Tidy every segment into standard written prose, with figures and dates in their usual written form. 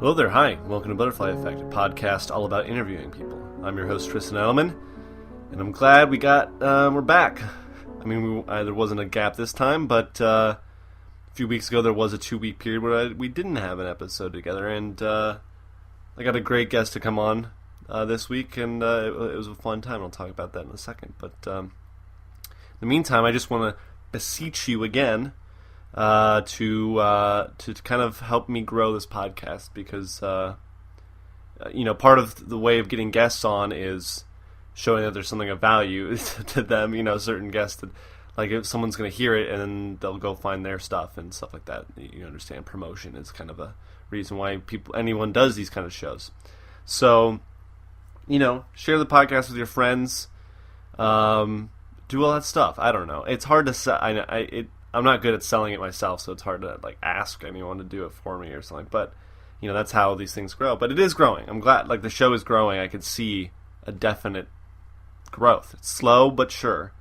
Hello there, hi. Welcome to Butterfly Effect, a podcast all about interviewing people. I'm your host, Tristan Edelman, and I'm glad we're back. I mean, there wasn't a gap this time, but a few weeks ago there was a 2-week period where we didn't have an episode together, and I got a great guest to come on this week, and it was a fun time. I'll talk about that in a second, but in the meantime, I just want to beseech you again to kind of help me grow this podcast, because part of the way of getting guests on is showing that there's something of value to them. Certain guests that, like, if someone's going to hear it and then they'll go find their stuff and stuff like that. You understand, promotion is kind of a reason why anyone does these kind of shows. So, share the podcast with your friends. Do all that stuff. I don't know. It's hard to say. I'm not good at selling it myself, so it's hard to ask anyone to do it for me or something. But that's how these things grow. But it is growing. I'm glad. The show is growing. I can see a definite growth. It's slow but sure,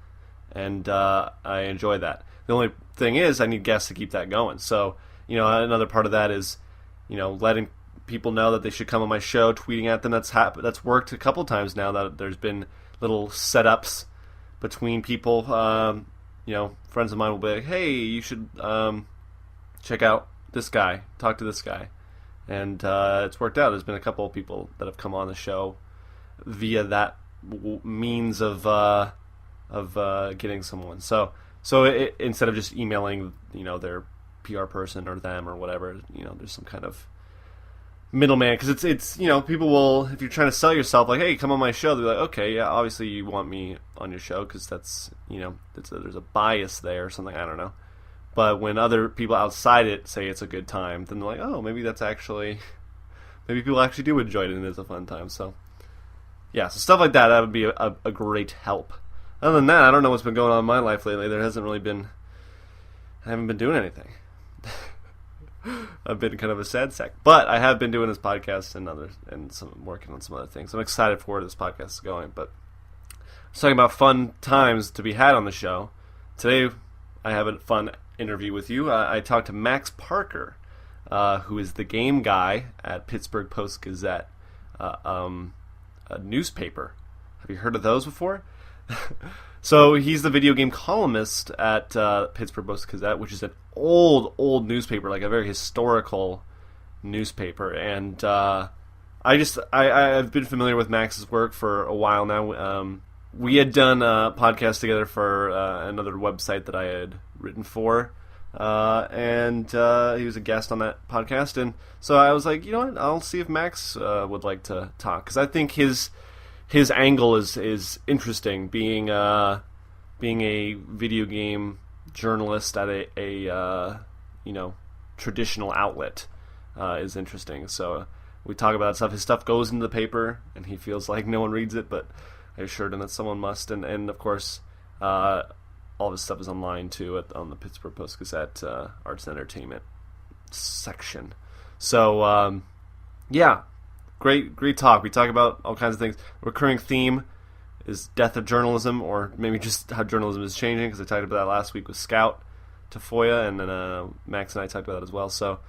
and I enjoy that. The only thing is, I need guests to keep that going. So another part of that is letting people know that they should come on my show, tweeting at them. That's worked a couple times now. That there's been little setups between people. Friends of mine will be like, hey, you should check out this guy, talk to this guy. And it's worked out. There's been a couple of people that have come on the show via that means of getting someone. So instead of just emailing, their PR person or them or whatever, there's some kind of middleman, because it's people will, if you're trying to sell yourself, like, hey, come on my show, they're like, okay, yeah, obviously you want me on your show because that's there's a bias there or something, I don't know. But when other people outside it say it's a good time, then they're like, oh, maybe people actually do enjoy it and it's a fun time. So yeah, so stuff like that would be a great help. Other than that, I don't know what's been going on in my life lately. I haven't been doing anything. I've been kind of a sad sack, but I have been doing this podcast and working on some other things. I'm excited for where this podcast is going. But I was talking about fun times to be had on the show. Today, I have a fun interview with you. I talked to Max Parker, who is the game guy at Pittsburgh Post-Gazette, a newspaper. Have you heard of those before? So he's the video game columnist at Pittsburgh Post-Gazette, which is an old newspaper, like a very historical newspaper. And I've been familiar with Max's work for a while now. We had done a podcast together for another website that I had written for, and he was a guest on that podcast. And so I was like, you know what, I'll see if Max would like to talk, because I think his angle is interesting, being a video game journalist at a traditional outlet is interesting. So we talk about stuff. His stuff goes into the paper, and he feels like no one reads it, but I assured him that someone must. And of course, all of his stuff is online too on the Pittsburgh Post-Gazette Arts and Entertainment section. So yeah. Great talk. We talk about all kinds of things. Recurring theme is death of journalism, or maybe just how journalism is changing, because I talked about that last week with Scout Tafoya, and then Max and I talked about that as well. So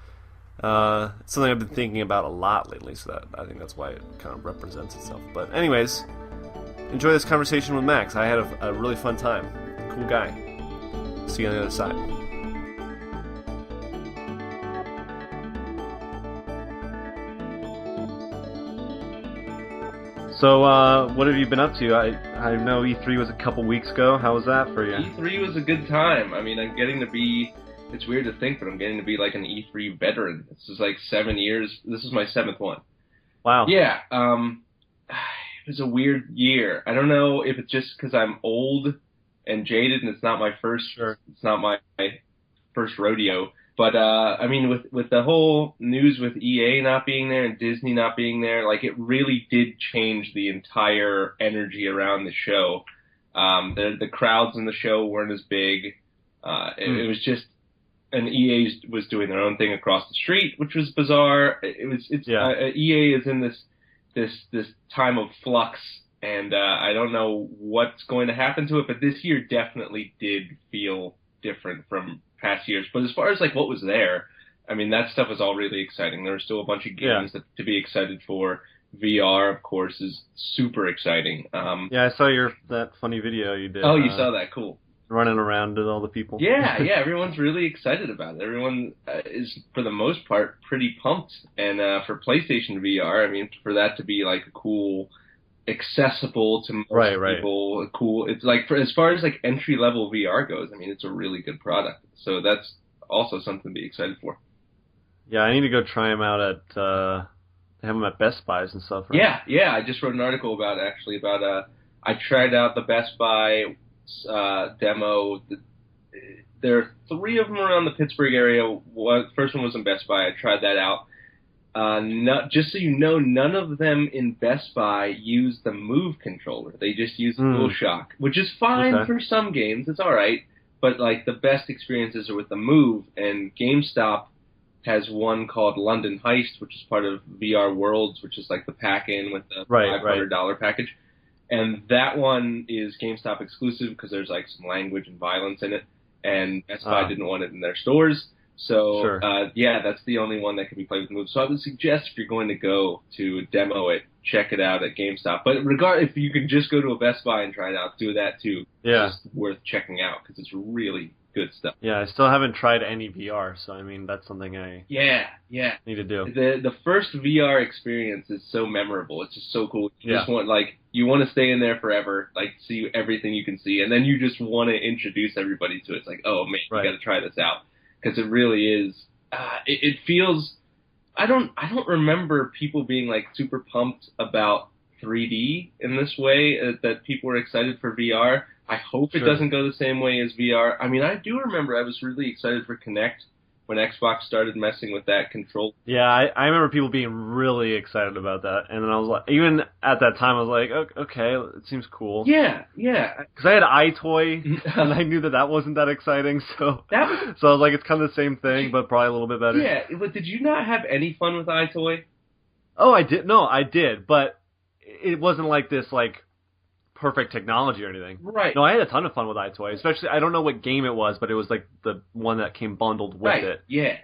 it's something I've been thinking about a lot lately, so that I think that's why it kind of represents itself. But anyways, enjoy this conversation with Max. I had a really fun time. Cool guy. See you on the other side. So, what have you been up to? I know E3 was a couple weeks ago. How was that for you? E3 was a good time. I mean, I'm getting to be, it's weird to think, but I'm getting to be like an E3 veteran. This is like 7 years. This is my 7th one. Wow. Yeah. It was a weird year. I don't know if it's just because I'm old and jaded and it's not my first, it's not my first rodeo. But, I mean, with the whole news with EA not being there and Disney not being there, like, it really did change the entire energy around the show. The crowds in the show weren't as big. It was just, and EA was doing their own thing across the street, which was bizarre. EA is in this time of flux, and I don't know what's going to happen to it, but this year definitely did feel different from past years. But as far as like what was there, I mean, that stuff is all really exciting. There are still a bunch of games to be excited for. VR, of course, is super exciting. Yeah, I saw that funny video you did. Oh, you saw that? Cool. Running around with all the people. Yeah, everyone's really excited about it. Everyone is, for the most part, pretty pumped. And for PlayStation VR, I mean, for that to be like a cool, accessible to most people, cool. It's like, as far as like entry level VR goes, I mean, it's a really good product. So that's also something to be excited for. Yeah, I need to go try them out at. They have them at Best Buys and stuff, right? Yeah. I just wrote an article about I tried out the Best Buy demo. There are 3 of them around the Pittsburgh area. First one was in Best Buy. I tried that out. Just so you know, none of them in Best Buy use the Move controller. They just use DualShock, which is fine for some games. It's all right. But like the best experiences are with the Move, and GameStop has one called London Heist, which is part of VR Worlds, which is like the pack-in with the $500 package. And that one is GameStop exclusive because there's like some language and violence in it, and Best Buy didn't want it in their stores. So, that's the only one that can be played with Move. So I would suggest if you're going to go to demo it, check it out at GameStop. But if you can just go to a Best Buy and try it out, do that too. Yeah. It's worth checking out because it's really good stuff. Yeah, I still haven't tried any VR, so I mean that's something I need to do. The first VR experience is so memorable. It's just so cool. You just want you want to stay in there forever, like see everything you can see, and then you just want to introduce everybody to it. It's like, oh man, you got to try this out because it really is. It feels. I don't remember people being like super pumped about 3D in this way that people were excited for VR. I hope it doesn't go the same way as VR. I mean, I do remember I was really excited for Kinect when Xbox started messing with that control. Yeah, I remember people being really excited about that. And then I was like, even at that time, I was like, okay, it seems cool. Yeah. Because I had iToy, and I knew that wasn't that exciting. So I was like, it's kind of the same thing, but probably a little bit better. Yeah, but did you not have any fun with iToy? Oh, I did. No, I did. But it wasn't like this, like, perfect technology or anything. Right. No, I had a ton of fun with iToy. Especially, I don't know what game it was, but it was like the one that came bundled with it. Yeah.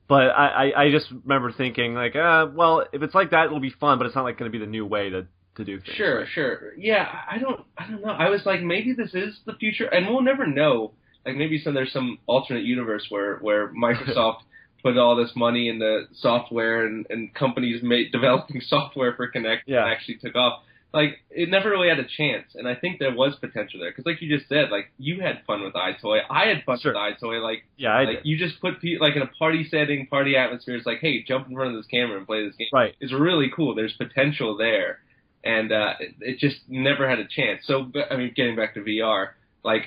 But I just remember thinking like, well, if it's like that, it'll be fun, but it's not like going to be the new way to do things. Sure. Yeah, I don't know. I was like, maybe this is the future, and we'll never know. Like maybe there's some alternate universe where Microsoft put all this money in the software and companies developing software for Kinect and actually took off. Like, it never really had a chance, and I think there was potential there. Because like you just said, like, you had fun with iToy. I had fun with iToy. Like, I did. You just put, like, in a party setting, party atmosphere, it's like, hey, jump in front of this camera and play this game. Right. It's really cool. There's potential there. And it just never had a chance. So, I mean, getting back to VR, like,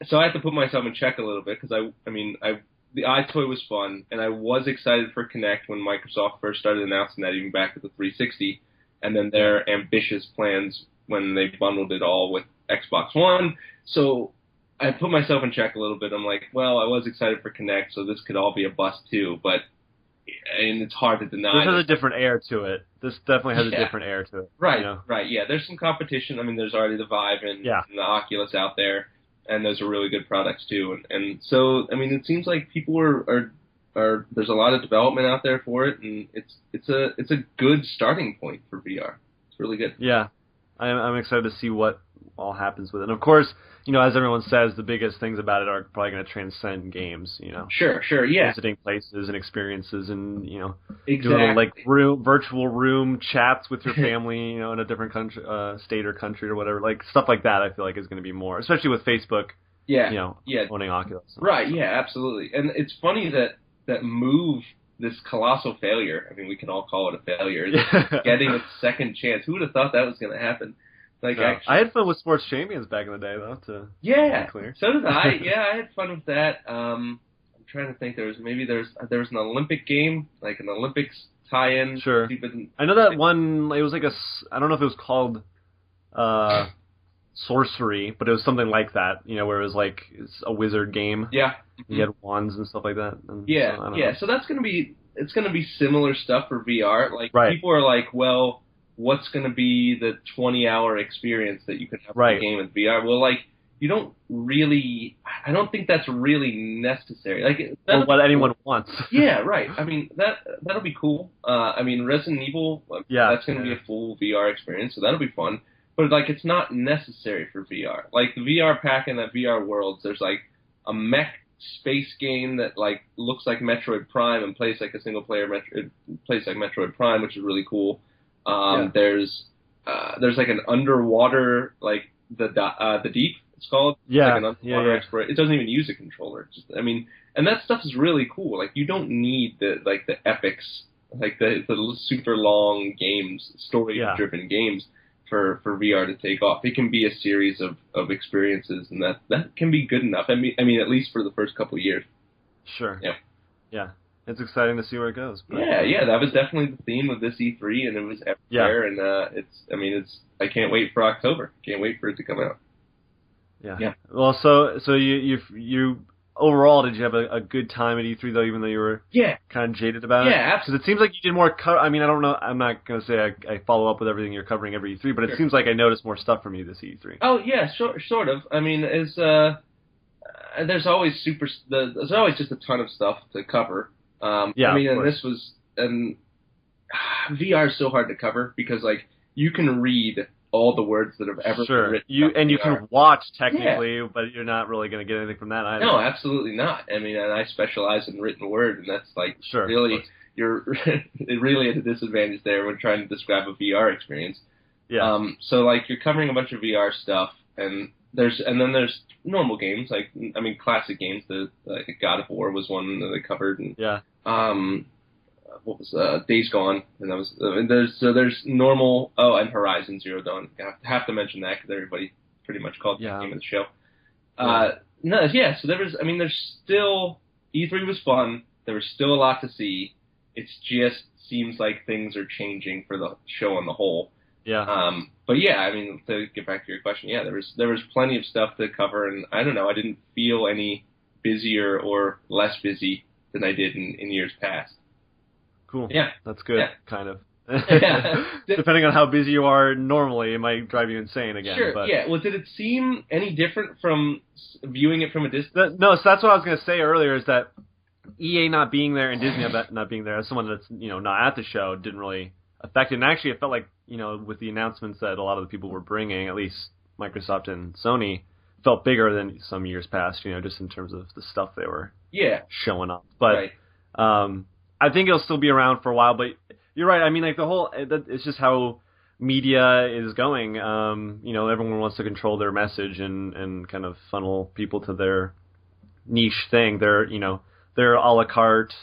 so I had to put myself in check a little bit, because the iToy was fun, and I was excited for Kinect when Microsoft first started announcing that, even back with the 360. And then their ambitious plans when they bundled it all with Xbox One. So I put myself in check a little bit. I'm like, well, I was excited for Kinect, so this could all be a bust too. And it's hard to deny. This has a different air to it. This definitely has a different air to it. Right, you know? Right. Yeah, there's some competition. I mean, there's already the Vive and the Oculus out there, and those are really good products too. And so, I mean, it seems like people are there's a lot of development out there for it, and it's a good starting point for VR. It's really good. Yeah, I'm excited to see what all happens with it. And of course, you know, as everyone says, the biggest things about it are probably going to transcend games. You know, sure, yeah, visiting places and experiences, and you know, doing like virtual room chats with your family, you know, in a different country, state or country or whatever, like stuff like that. I feel like is going to be more, especially with Facebook. Yeah, you know, owning Oculus. Right. Yeah, absolutely. And it's funny that Move, this colossal failure, I mean, we can all call it a failure, is getting its second chance. Who would have thought that was going to happen? Like, actually, I had fun with Sports Champions back in the day, though. To be clear. So did I. Yeah, I had fun with that. I'm trying to think. There was an Olympic game, like an Olympics tie-in. Sure. I know that one. It was like I don't know if it was called Sorcery, but it was something like that. You know, where it was like it's a wizard game. Yeah. You had wands and stuff like that. And So that's gonna be similar stuff for VR. Like people are like, well, what's gonna be the 20-hour experience that you can have in the game with VR? Well, like you don't really. I don't think that's really necessary. Like Or what anyone wants. yeah, right. I mean that'll be cool. I mean Resident Evil, that's going to be a full VR experience, so that'll be fun. But like it's not necessary for VR. Like the VR pack and that VR Worlds, there's like a mech space game that like looks like Metroid Prime and plays like a single player plays like Metroid Prime, which is really cool. There's like an underwater like the Deep. It's called like an underwater exploration. It doesn't even use a controller. I mean, and that stuff is really cool. Like you don't need the epics, like the super long games, story driven games for VR to take off. It can be a series of experiences, and that can be good enough. I mean, at least for the first couple of years. Sure. Yeah. Yeah. It's exciting to see where it goes. But. Yeah, that was definitely the theme of this E3, and it was everywhere. And I can't wait for October. Can't wait for it to come out. Yeah. Well, so you overall, did you have a good time at E3 though, even though you were kind of jaded about it? Yeah, absolutely. Because it seems like you did more. I mean, I don't know. I'm not going to say I follow up with everything you're covering every E3, but it seems like I noticed more stuff from you this E3. Oh yeah, sort of. I mean, there's always just a ton of stuff to cover. I mean, and this was VR is so hard to cover because like you can read all the words that have ever been written. You can watch technically, but you're not really going to get anything from that either. No, absolutely not. I mean, and I specialize in written word, and that's like really you're really at a disadvantage there when trying to describe a VR experience. Yeah. So like you're covering a bunch of VR stuff, and then there's normal games like classic games. Like God of War was one that I covered, and what was Days Gone, and that was there's normal. Oh, and Horizon Zero Dawn. I have to mention that because everybody pretty much called it the game of the show. So there's still E3 was fun. There was still a lot to see. It just seems like things are changing for the show on the whole. Yeah. But yeah, I mean, to get back to your question, there was plenty of stuff to cover, and I don't know, I didn't feel any busier or less busy than I did in years past. Cool. Yeah. That's good, kind of. Depending on how busy you are normally, it might drive you insane again. Sure, but. yeah. Well, did it seem any different from viewing it from a distance? No, so that's what I was going to say earlier, is that EA not being there and Disney not being there, as someone that's not at the show, didn't really affect it. And actually, it felt like, with the announcements that a lot of the people were bringing, at least Microsoft and Sony, felt bigger than some years past, just in terms of the stuff they were showing up. But I think it'll still be around for a while, but you're right. I mean, like it's just how media is going. Everyone wants to control their message and kind of funnel people to their niche thing. Their a la carte,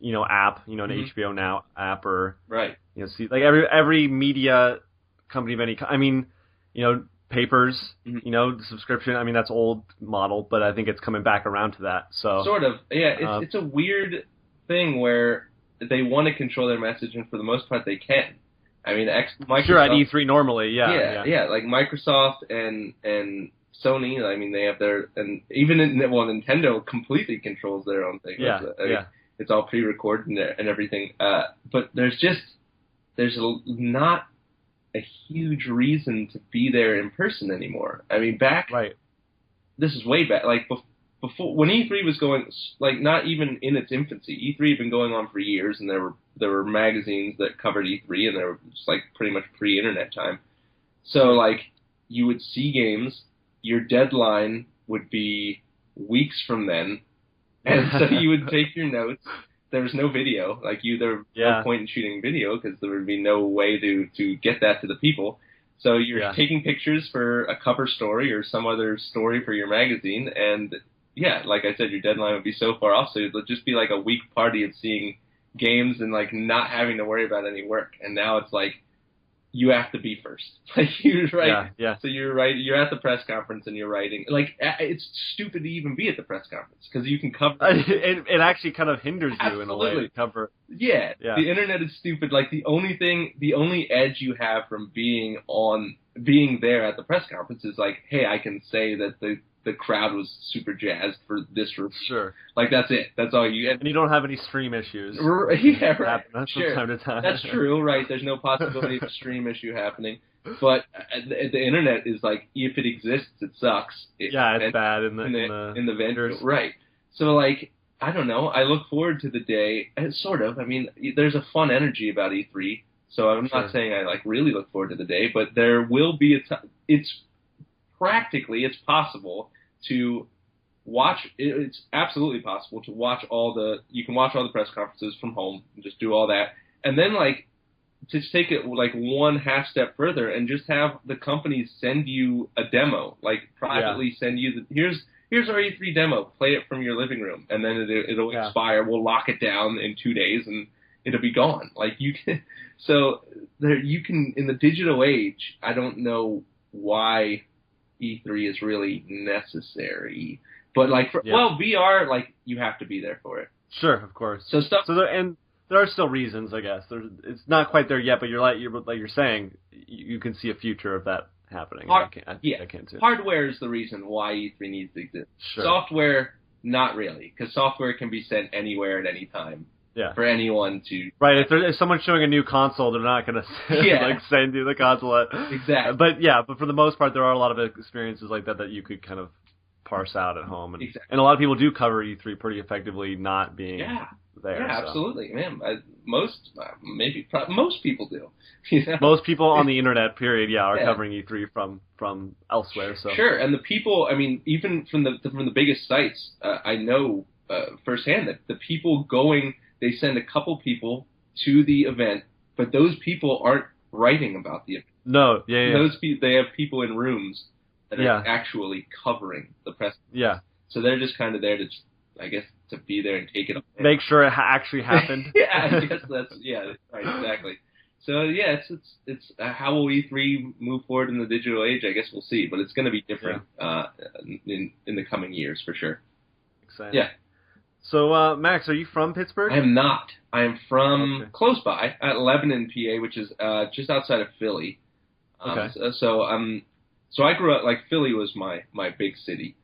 app, an HBO Now app, or see, like every media company of any kind. I mean, papers, the subscription. I mean, that's old model, but I think it's coming back around to that. So sort of, yeah. It's a weird thing where they want to control their message, and for the most part, they can. I mean, Microsoft. Sure, at E3 normally, yeah. Like Microsoft and Sony. I mean, they have their, and even Nintendo completely controls their own thing. It's all pre-recorded and everything. But there's not a huge reason to be there in person anymore. I mean, this is way back, like before when E3 was going, like not even in its infancy. E3 had been going on for years, and there were magazines that covered E3, and they were just like pretty much pre-internet time. So like you would see games, your deadline would be weeks from then, and so you would take your notes. There was no video, there was no point in shooting video because there would be no way to get that to the people. So you're taking pictures for a cover story or some other story for your magazine, and like I said, your deadline would be so far off, so it would just be like a week party of seeing games and like not having to worry about any work. And now it's like you have to be first. Like you're right. Yeah. So you're right. You're at the press conference and you're writing. Like it's stupid to even be at the press conference because you can cover. It actually kind of hinders you in a way to cover. Yeah. The internet is stupid. Like the only edge you have from being there at the press conference is like, hey, I can say that the crowd was super jazzed for this review. Sure. Like that's it. That's all you. And you don't have any stream issues. Yeah, right. From time to time. That's true. Right. There's no possibility of a stream issue happening. But the internet is like, if it exists, it sucks. Yeah, it's bad in the vendors, right? So like, I don't know. I look forward to the day, sort of. I mean, there's a fun energy about E3, so I'm not saying I like really look forward to the day, but there will be a time. It's possible to watch. It's absolutely possible to watch you can watch all the press conferences from home and just do all that, and then like to take it like one half step further and just have the companies send you a demo, like privately send you here's our E3 demo, play it from your living room, and then it'll expire. We'll lock it down in 2 days and it'll be gone. Like you can, so there you can in the digital age. I don't know why E3 is really necessary, but like VR, like you have to be there for it. Sure, of course. So stuff. So there are still reasons, I guess. It's not quite there yet, but you're saying you can see a future of that happening. I can too. Hardware is the reason why E3 needs to exist. Sure. Software, not really, because software can be sent anywhere at any time. Yeah. For anyone to. Right. If someone's showing a new console, they're not going to send you the console. Exactly. But for the most part, there are a lot of experiences like that you could kind of parse out at home, and a lot of people do cover E3 pretty effectively, not being there. Yeah, so. Absolutely, man. Most people do. You know? Most people on the internet, period, are covering E3 from elsewhere. So sure, and the people, I mean, even from the biggest sites, I know firsthand that the people going, they send a couple people to the event, but those people aren't writing about the event. No, Those people, they have people in rooms that are actually covering the press. Yeah. So they're just kind of there to, I guess, to be there and take it on. Make sure it actually happened. I guess that's right, exactly. So it's how will E3 move forward in the digital age? I guess we'll see, but it's going to be different in the coming years for sure. Exciting. Yeah. So Max, are you from Pittsburgh? I am not. I am from close by at Lebanon, PA, which is just outside of Philly. So I grew up, like, Philly was my big city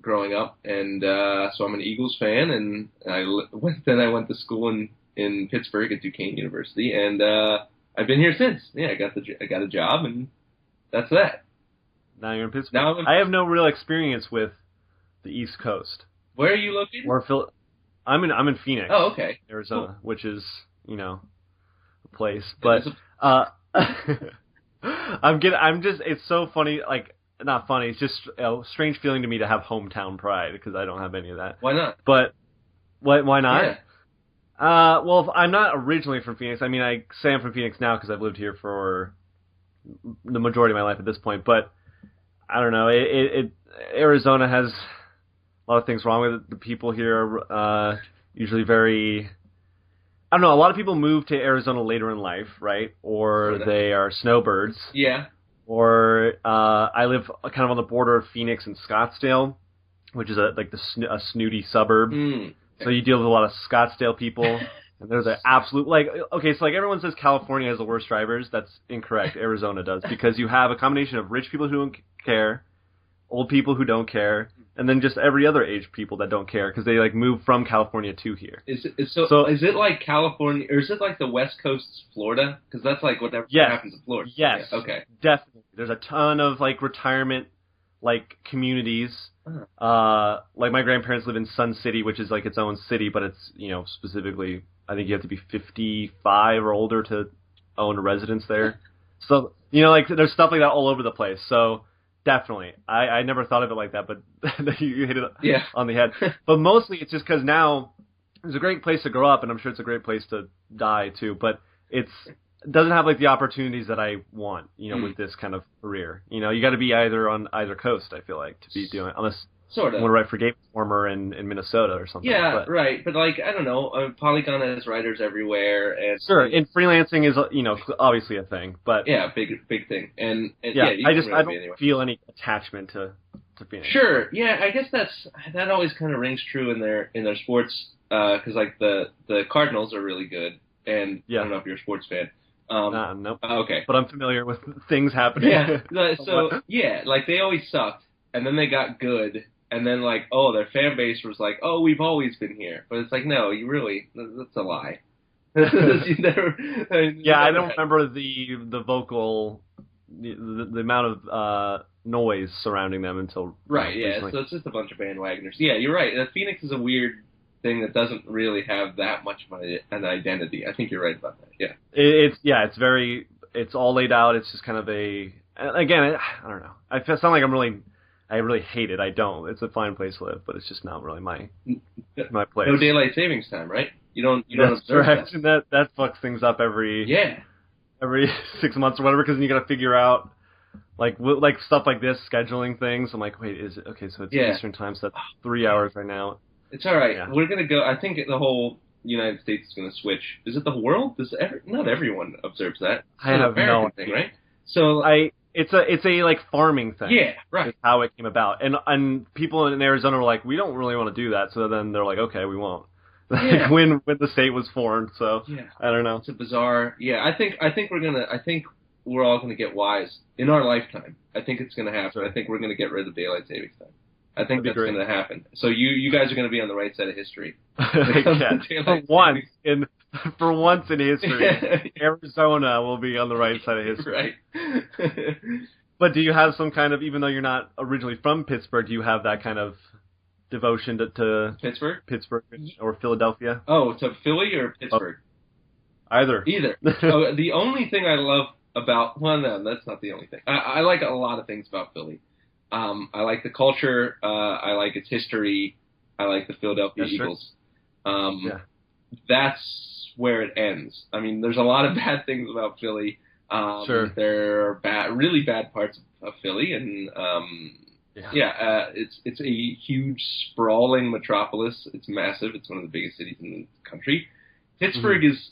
growing up, and so I'm an Eagles fan, and I went to school in Pittsburgh at Duquesne University, and I've been here since. Yeah, I got a job, and that's that. Now you're in Pittsburgh. I have no real experience with the East Coast. Where are you located? I'm in Phoenix. Oh, okay. Arizona, which is, a place, but it's so funny, like, not funny, it's just a strange feeling to me to have hometown pride, because I don't have any of that. Why not? But, why not? Yeah. Well, I'm not originally from Phoenix. I mean, I say I'm from Phoenix now because I've lived here for the majority of my life at this point, but I don't know, Arizona has a lot of things wrong with it. The people here are usually very... I don't know, a lot of people move to Arizona later in life, right? Or they are snowbirds. Yeah. Or I live kind of on the border of Phoenix and Scottsdale, which is a snooty suburb. So you deal with a lot of Scottsdale people. And they're the absolute, so everyone says California has the worst drivers. That's incorrect. Arizona does. Because you have a combination of rich people who don't care, old people who don't care, and then just every other age people that don't care because they move from California to here. Is it like California, or is it like the West Coast's Florida? Because that's whatever happens in Florida. Yes. Yeah, okay. Definitely. There's a ton of retirement communities. My grandparents live in Sun City, which is its own city, but it's specifically I think you have to be 55 or older to own a residence there. So there's stuff like that all over the place. So. Definitely. I never thought of it like that, but you hit it on the head. But mostly it's just because now it's a great place to grow up, and I'm sure it's a great place to die, too. But it doesn't have the opportunities that I want, with this kind of career. You got to be either on either coast, I feel like, to be doing it. Unless sort of. you want to write for Game Informer in Minnesota or something. Yeah, right. But, I don't know. Polygon has writers everywhere. And sure, and freelancing is, obviously a thing. But yeah, big thing. And I don't feel any attachment to Phoenix. Sure, yeah, I guess that always kind of rings true in their sports, because, the Cardinals are really good. And I don't know if you're a sports fan. Nope. Okay. But I'm familiar with things happening. Yeah, so, they always sucked, and then they got good. And then, their fan base was we've always been here. But it's no, that's a lie. I don't remember the vocal the amount of noise surrounding them until right. Yeah, recently. so it's just a bunch of bandwagoners. Yeah, you're right. Phoenix is a weird thing that doesn't really have that much of an identity. I think you're right about that. Yeah. It's all laid out. It's just kind of a, again, I don't know. I sound like I really hate it. I don't. It's a fine place to live, but it's just not really my place. No daylight savings time, right? You don't That's observe correct. that. That fucks things up every 6 months or whatever, because then you got to figure out like stuff like this, scheduling things. I'm like, wait, is it okay? So it's Eastern time, so that's 3 hours right now. It's all right. Yeah. We're gonna go. I think the whole United States is gonna switch. Is it the world? Not everyone observes that. It's I have no thing, right? So it's a like farming thing. Yeah, right. Is how it came about, and people in Arizona were like, we don't really want to do that. So then they're like, okay, we won't. Yeah. when the state was formed, so yeah. I don't know. It's a bizarre. Yeah, I think we're all gonna get wise in our lifetime. I think it's gonna happen. Sure. I think we're gonna get rid of daylight savings time. I think that's great. gonna happen. So you guys are gonna be on the right side of history. For once in history, Arizona will be on the right side of history. Right. But do you have some kind of, even though you're not originally from Pittsburgh, do you have that kind of devotion to Pittsburgh or Philadelphia? Oh, to Philly or Pittsburgh? Either. The only thing I love about, well, no, that's not the only thing. I like a lot of things about Philly. I like the culture. I like its history. I like the Philadelphia Eagles. That's where it ends. I mean, there's a lot of bad things about Philly. Sure. There are really bad parts of Philly, and it's a huge, sprawling metropolis. It's massive. It's one of the biggest cities in the country. Pittsburgh is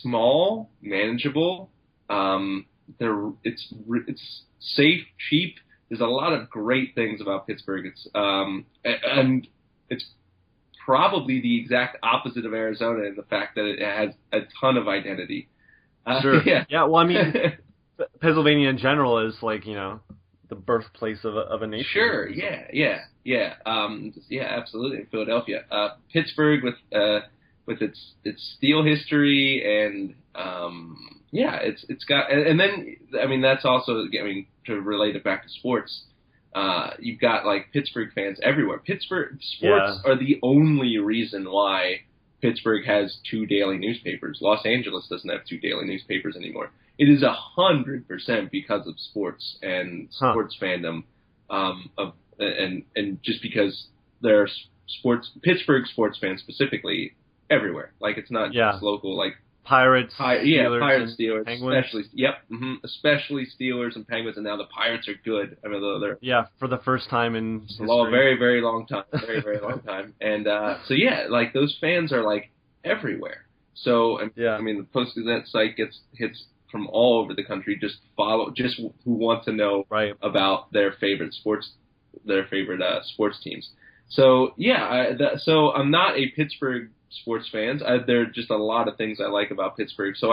small, manageable. It's safe, cheap. There's a lot of great things about Pittsburgh. And it's probably the exact opposite of Arizona in the fact that it has a ton of identity. Sure. Yeah. Well, I mean, Pennsylvania in general is like, the birthplace of a nation. Sure. Yeah. Absolutely. Philadelphia, Pittsburgh with its steel history and it's got, and then I mean that's also, I mean, to relate it back to sports. You've got like Pittsburgh fans everywhere. Pittsburgh sports are the only reason why Pittsburgh has 2 daily newspapers. Los Angeles doesn't have 2 daily newspapers anymore. It is 100% because of sports and sports fandom, and just because there are Pittsburgh sports fans specifically everywhere. Like it's not just local, like Pirates, Steelers, Pirates, Steelers, Penguins. especially Steelers and Penguins, and now the Pirates are good. I mean, they're for the first time in history. Very, very long time, very long time, and like those fans are like everywhere. So I mean, the Post-Gazette site gets hits from all over the country. Just who want to know about their favorite sports teams. So so I'm not a Pittsburgh sports fans. There are just a lot of things I like about Pittsburgh. So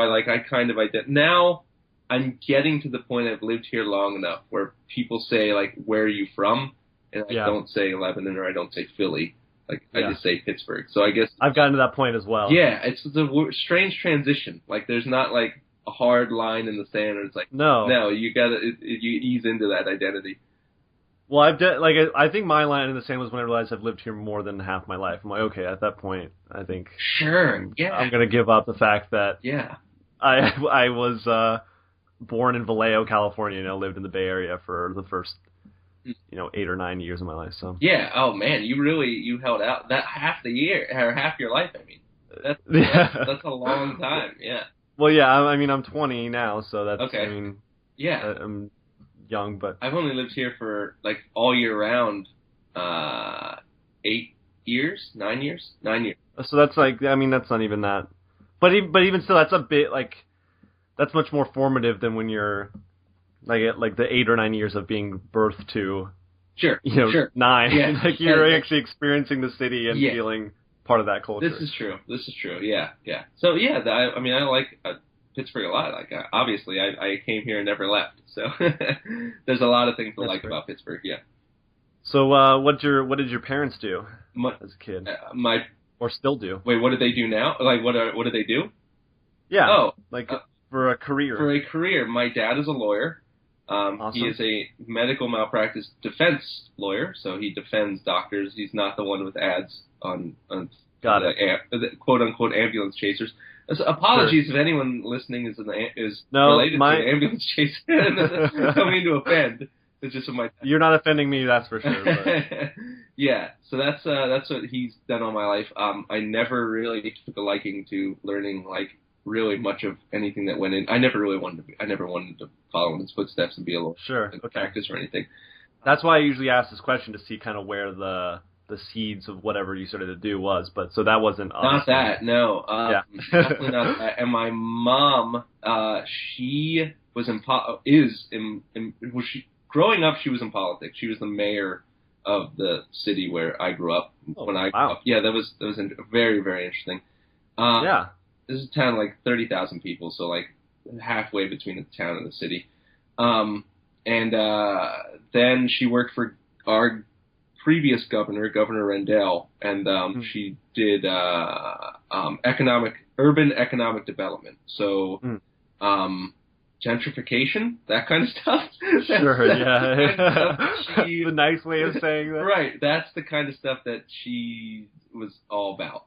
now I'm getting to the point I've lived here long enough where people say like, where are you from? And I don't say Lebanon or I don't say Philly. Like I just say Pittsburgh. So I guess I've gotten to that point as well. Yeah, it's a strange transition. Like there's not like a hard line in the sand. Or it's like no, you gotta you ease into that identity. Well, I think my line in the sand was when I realized I've lived here more than half my life. I'm like, okay, at that point, I think I'm going to give up the fact that I was born in Vallejo, California, and I lived in the Bay Area for the first 8 or 9 years of my life. So oh man, you held out that half the year or half your life. I mean, that's a long time. Yeah. Well, yeah, I mean, I'm 20 now, so that's okay. I mean, I'm young, but I've only lived here for like all year round 9 years. So that's like, I mean, that's not even that, but even still, that's a bit like, that's much more formative than when you're like the 8 or 9 years of being birthed to 9. Like you're actually experiencing the city and feeling part of that culture. This is true. Yeah. So I mean, I like Pittsburgh a lot. Like obviously, I came here and never left. So there's a lot of things to like about Pittsburgh. Yeah. So what did your parents do as a kid? Or still do? Wait, what do they do now? Like what do they do? Yeah. Oh, like for a career. For a career, my dad is a lawyer. Awesome. He is a medical malpractice defense lawyer, so he defends doctors. He's not the one with ads on Got the quote unquote ambulance chasers. So apologies if anyone listening is related to ambulance chasers. I don't mean to offend. It's just my. You're not offending me, that's for sure. But. Yeah, so that's what he's done all my life. I never really took a liking to learning like really much of anything that went in. I never wanted to follow in his footsteps and be a lawyer in practice or anything. That's why I usually ask this question to see kind of where the seeds of whatever you started to do was. But so that wasn't not that. No, definitely not that. And my mom, she was growing up. She was in politics. She was the mayor of the city where I grew up. When I grew up. Yeah, that was very, very interesting. This is a town like 30,000 people, so like halfway between the town and the city. And then she worked for our previous governor, Governor Rendell, and she did urban economic development. So gentrification, that kind of stuff. Sure, yeah. The nice way of saying that. Right, that's the kind of stuff that she was all about.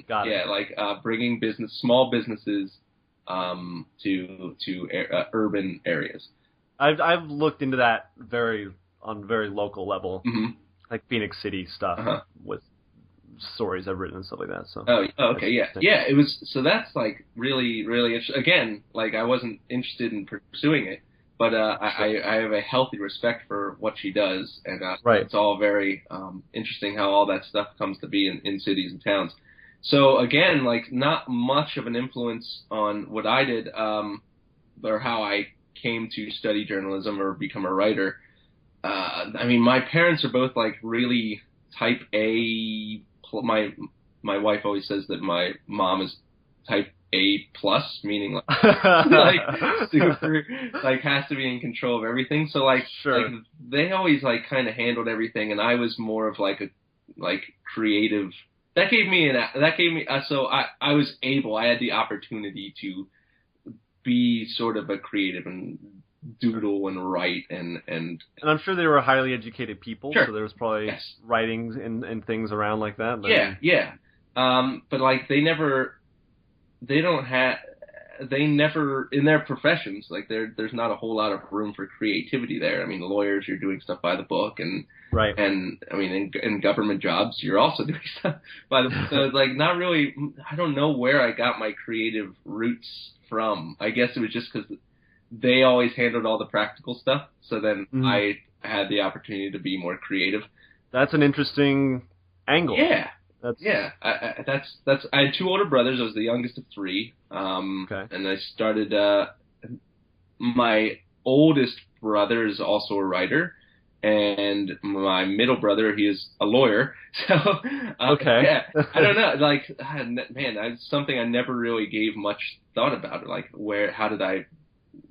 Got it. Yeah, like bringing small businesses to urban areas. I've looked into that on very local level, like Phoenix City stuff with stories I've written and stuff like that. So. Oh, okay, yeah. It was so that's like really, really interesting. Again, like I wasn't interested in pursuing it, but I have a healthy respect for what she does, and it's all very interesting how all that stuff comes to be in cities and towns. So again, like not much of an influence on what I did, or how I came to study journalism or become a writer. I mean, my parents are both like really type A. My wife always says that my mom is type A plus, meaning like super, like has to be in control of everything. So like, like they always like kind of handled everything, and I was more of like a creative. That gave me so I was able. I had the opportunity to be sort of a creative and doodle and write and I'm sure they were highly educated people, so there was probably writings and things around like that. But but like they never in their professions, like there's not a whole lot of room for creativity there. I mean, lawyers, you're doing stuff by the book, and and I mean in government jobs you're also doing stuff by the book. So it's like not really. I don't know where I got my creative roots from. I guess it was just because they always handled all the practical stuff, so then I had the opportunity to be more creative. That's an interesting angle. Yeah. I had two older brothers. I was the youngest of three. And I started. My oldest brother is also a writer, and my middle brother, he is a lawyer. So I don't know. Like, man, that's something I never really gave much thought about. Like, how did I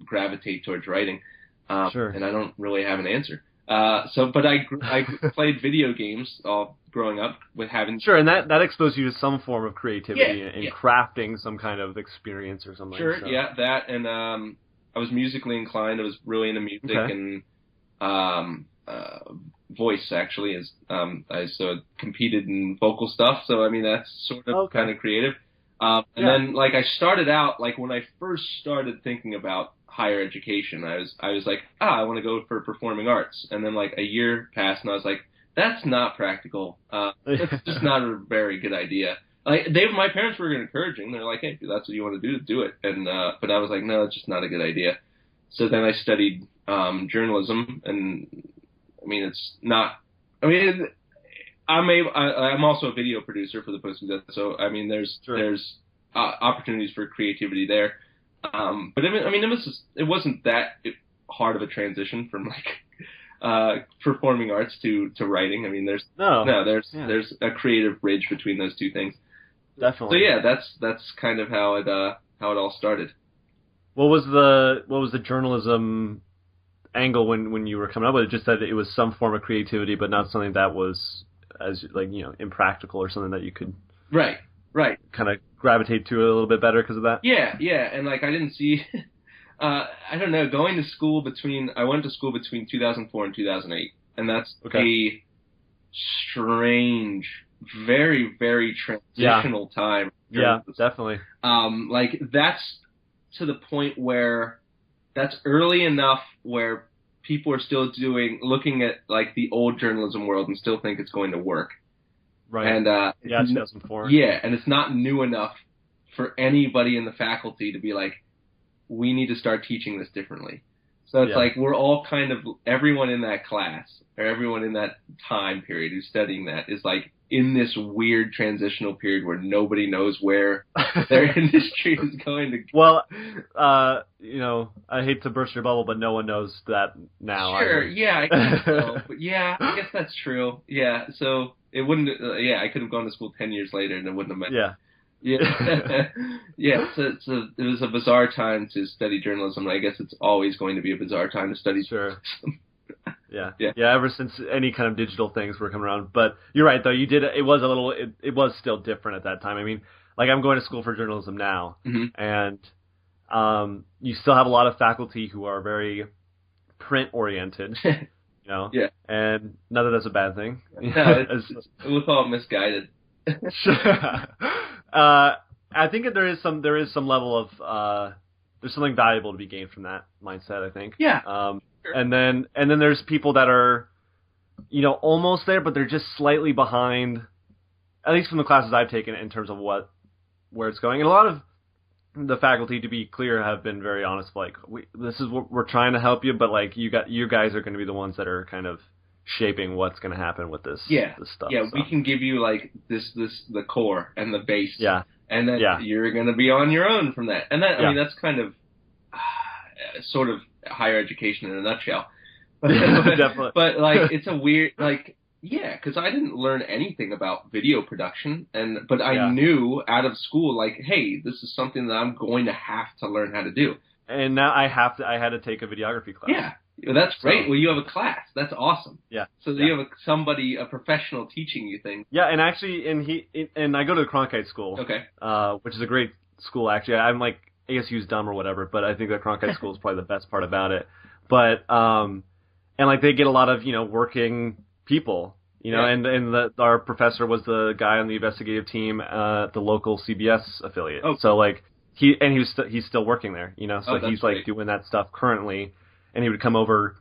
gravitate towards writing? And I don't really have an answer. But I played video games all growing up with having... Sure, and that exposed you to some form of creativity and crafting some kind of experience or something. Sure, that, and I was musically inclined. I was really into music and voice, actually. I competed in vocal stuff, so I mean, that's sort of kind of creative. And then, like, I started out, like, when I first started thinking about higher education, I was like, I want to go for performing arts. And then like a year passed, and I was like, that's not practical. That's just not a very good idea. Like my parents were encouraging. They're like, hey, if that's what you want to do it. And but I was like, no, it's just not a good idea. So then I studied journalism, and I mean, it's not. I mean, I'm also a video producer for the Post-Gazette, so I mean, there's opportunities for creativity there. But I mean, it wasn't that hard of a transition from like performing arts to writing. I mean, there's a creative bridge between those two things. Definitely. So that's kind of how it all started. What was the journalism angle when you were coming up with it? Just that it was some form of creativity, but not something that was as impractical or something that you could kind of gravitate to a little bit better because of that. Yeah, and like I didn't see I don't know. I went to school between 2004 and 2008, and that's Okay. a strange, very, very transitional time. Yeah, definitely. Like that's to the point where that's early enough where people are still looking at like the old journalism world and still think it's going to work. Right. And 2004. Yeah, and it's not new enough for anybody in the faculty to be like, we need to start teaching this differently. So it's like we're all kind of, everyone in that class or everyone in that time period who's studying that is like in this weird transitional period where nobody knows where their industry is going to go. Well, you know, I hate to burst your bubble, but no one knows that now. Sure, either. yeah, I guess so. But yeah, I guess that's true. Yeah, so it wouldn't, I could have gone to school 10 years later and it wouldn't have meant. Yeah. Yeah, yeah. So it was a bizarre time to study journalism. And I guess it's always going to be a bizarre time to study journalism. Yeah. Yeah. Ever since any kind of digital things were coming around, but you're right though. It was still different at that time. I mean, like I'm going to school for journalism now, and you still have a lot of faculty who are very print oriented. You know. Yeah. And none of that's a bad thing. No, we'll call it misguided. I think that there is some level of there's something valuable to be gained from that mindset, I think. Yeah. Sure. And then there's people that are, you know, almost there, but they're just slightly behind, at least from the classes I've taken in terms of where it's going. And a lot of the faculty, to be clear, have been very honest. Like, this is what we're trying to help you, but like you guys are going to be the ones that are kind of shaping what's going to happen with this stuff. Yeah, so. We can give you like the core and the base. Yeah. And then you're going to be on your own from that. And that, I mean, that's kind of sort of higher education in a nutshell. Definitely. But like, it's a weird, like, yeah, because I didn't learn anything about video production, but I knew out of school, like, hey, this is something that I'm going to have to learn how to do. And now I had to take a videography class. Yeah. That's great. Well, you have a class. That's awesome. Yeah. So you have a professional teaching you things. Yeah, and actually, and I go to the Cronkite School. Okay. Which is a great school, actually. I'm like, ASU's dumb or whatever, but I think that Cronkite School is probably the best part about it. But, and like they get a lot of, you know, working people, you know, and our professor was the guy on the investigative team at the local CBS affiliate. Oh. So like, he's still working there, you know, so he's like doing that stuff currently. And he would come over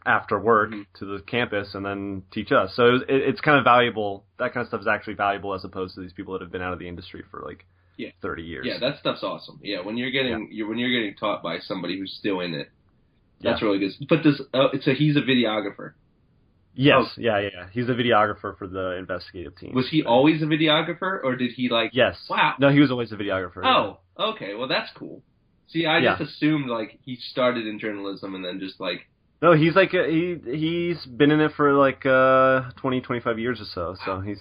after work to the campus and then teach us. So it's kind of valuable. That kind of stuff is actually valuable as opposed to these people that have been out of the industry for like 30 years. Yeah, that stuff's awesome. Yeah, when you're getting taught by somebody who's still in it, that's really good. But so he's a videographer. Yes, yeah. He's a videographer for the investigative team. Was he always a videographer, or did he like? Yes. Wow. No, he was always a videographer. Oh, okay. Well, that's cool. See, I just assumed like he started in journalism and then just like. No, he's like he's been in it for like 20, 25 years or so. So he's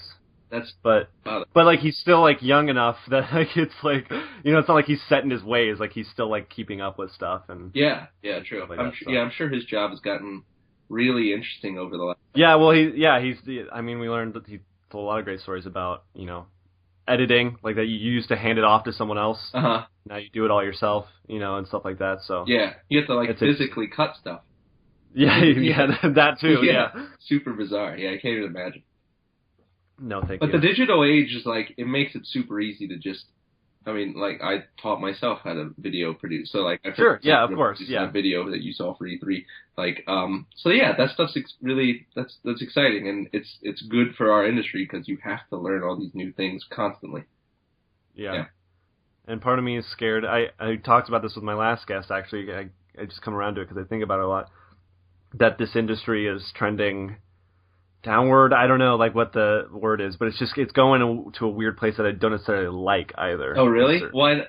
but like he's still like young enough that like it's like, you know, it's not like he's set in his ways. Like he's still like keeping up with stuff and true. I'm sure his job has gotten really interesting over the last. Yeah, well, I mean, we learned that he told a lot of great stories about, you know, editing, like that you used to hand it off to someone else. Now you do it all yourself, you know, and stuff like that. So yeah, you have to like physically cut stuff. Yeah, that too. Yeah, super bizarre. Yeah, I can't even imagine. No, thank you. But the digital age is like, it makes it super easy to just. I mean, like I taught myself how to video produce. So like, of course, a video that you saw for E3. Like, so yeah, that stuff's really that's exciting, and it's good for our industry because you have to learn all these new things constantly. Yeah. And part of me is scared. I talked about this with my last guest, actually. I just come around to it because I think about it a lot. That this industry is trending downward. I don't know like what the word is, but it's going to a weird place that I don't necessarily like either. Oh, really? Why?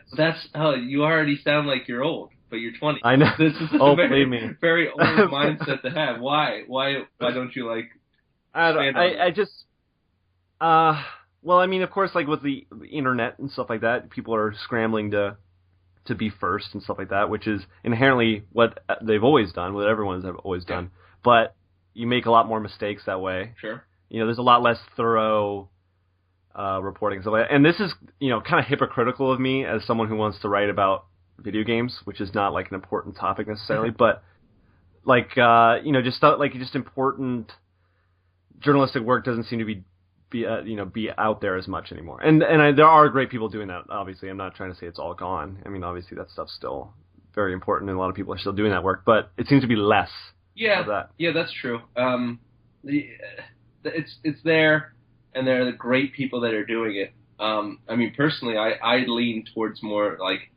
You already sound like you're old, but you're 20. I know. This is believe me. Very old mindset to have. Why don't you like? I just. Well, I mean, of course, like with the internet and stuff like that, people are scrambling to be first and stuff like that, which is inherently what they've always done, what everyone's always done. But you make a lot more mistakes that way. Sure. You know, there's a lot less thorough reporting and stuff like that. And this is, you know, kind of hypocritical of me as someone who wants to write about video games, which is not like an important topic necessarily, but like just important journalistic work doesn't seem to be out there as much anymore. And there are great people doing that. Obviously, I'm not trying to say it's all gone. I mean, obviously that stuff's still very important, and a lot of people are still doing that work, but it seems to be less. Of that. Yeah, that's true. It's there, and there are the great people that are doing it. I mean, personally, I lean towards more like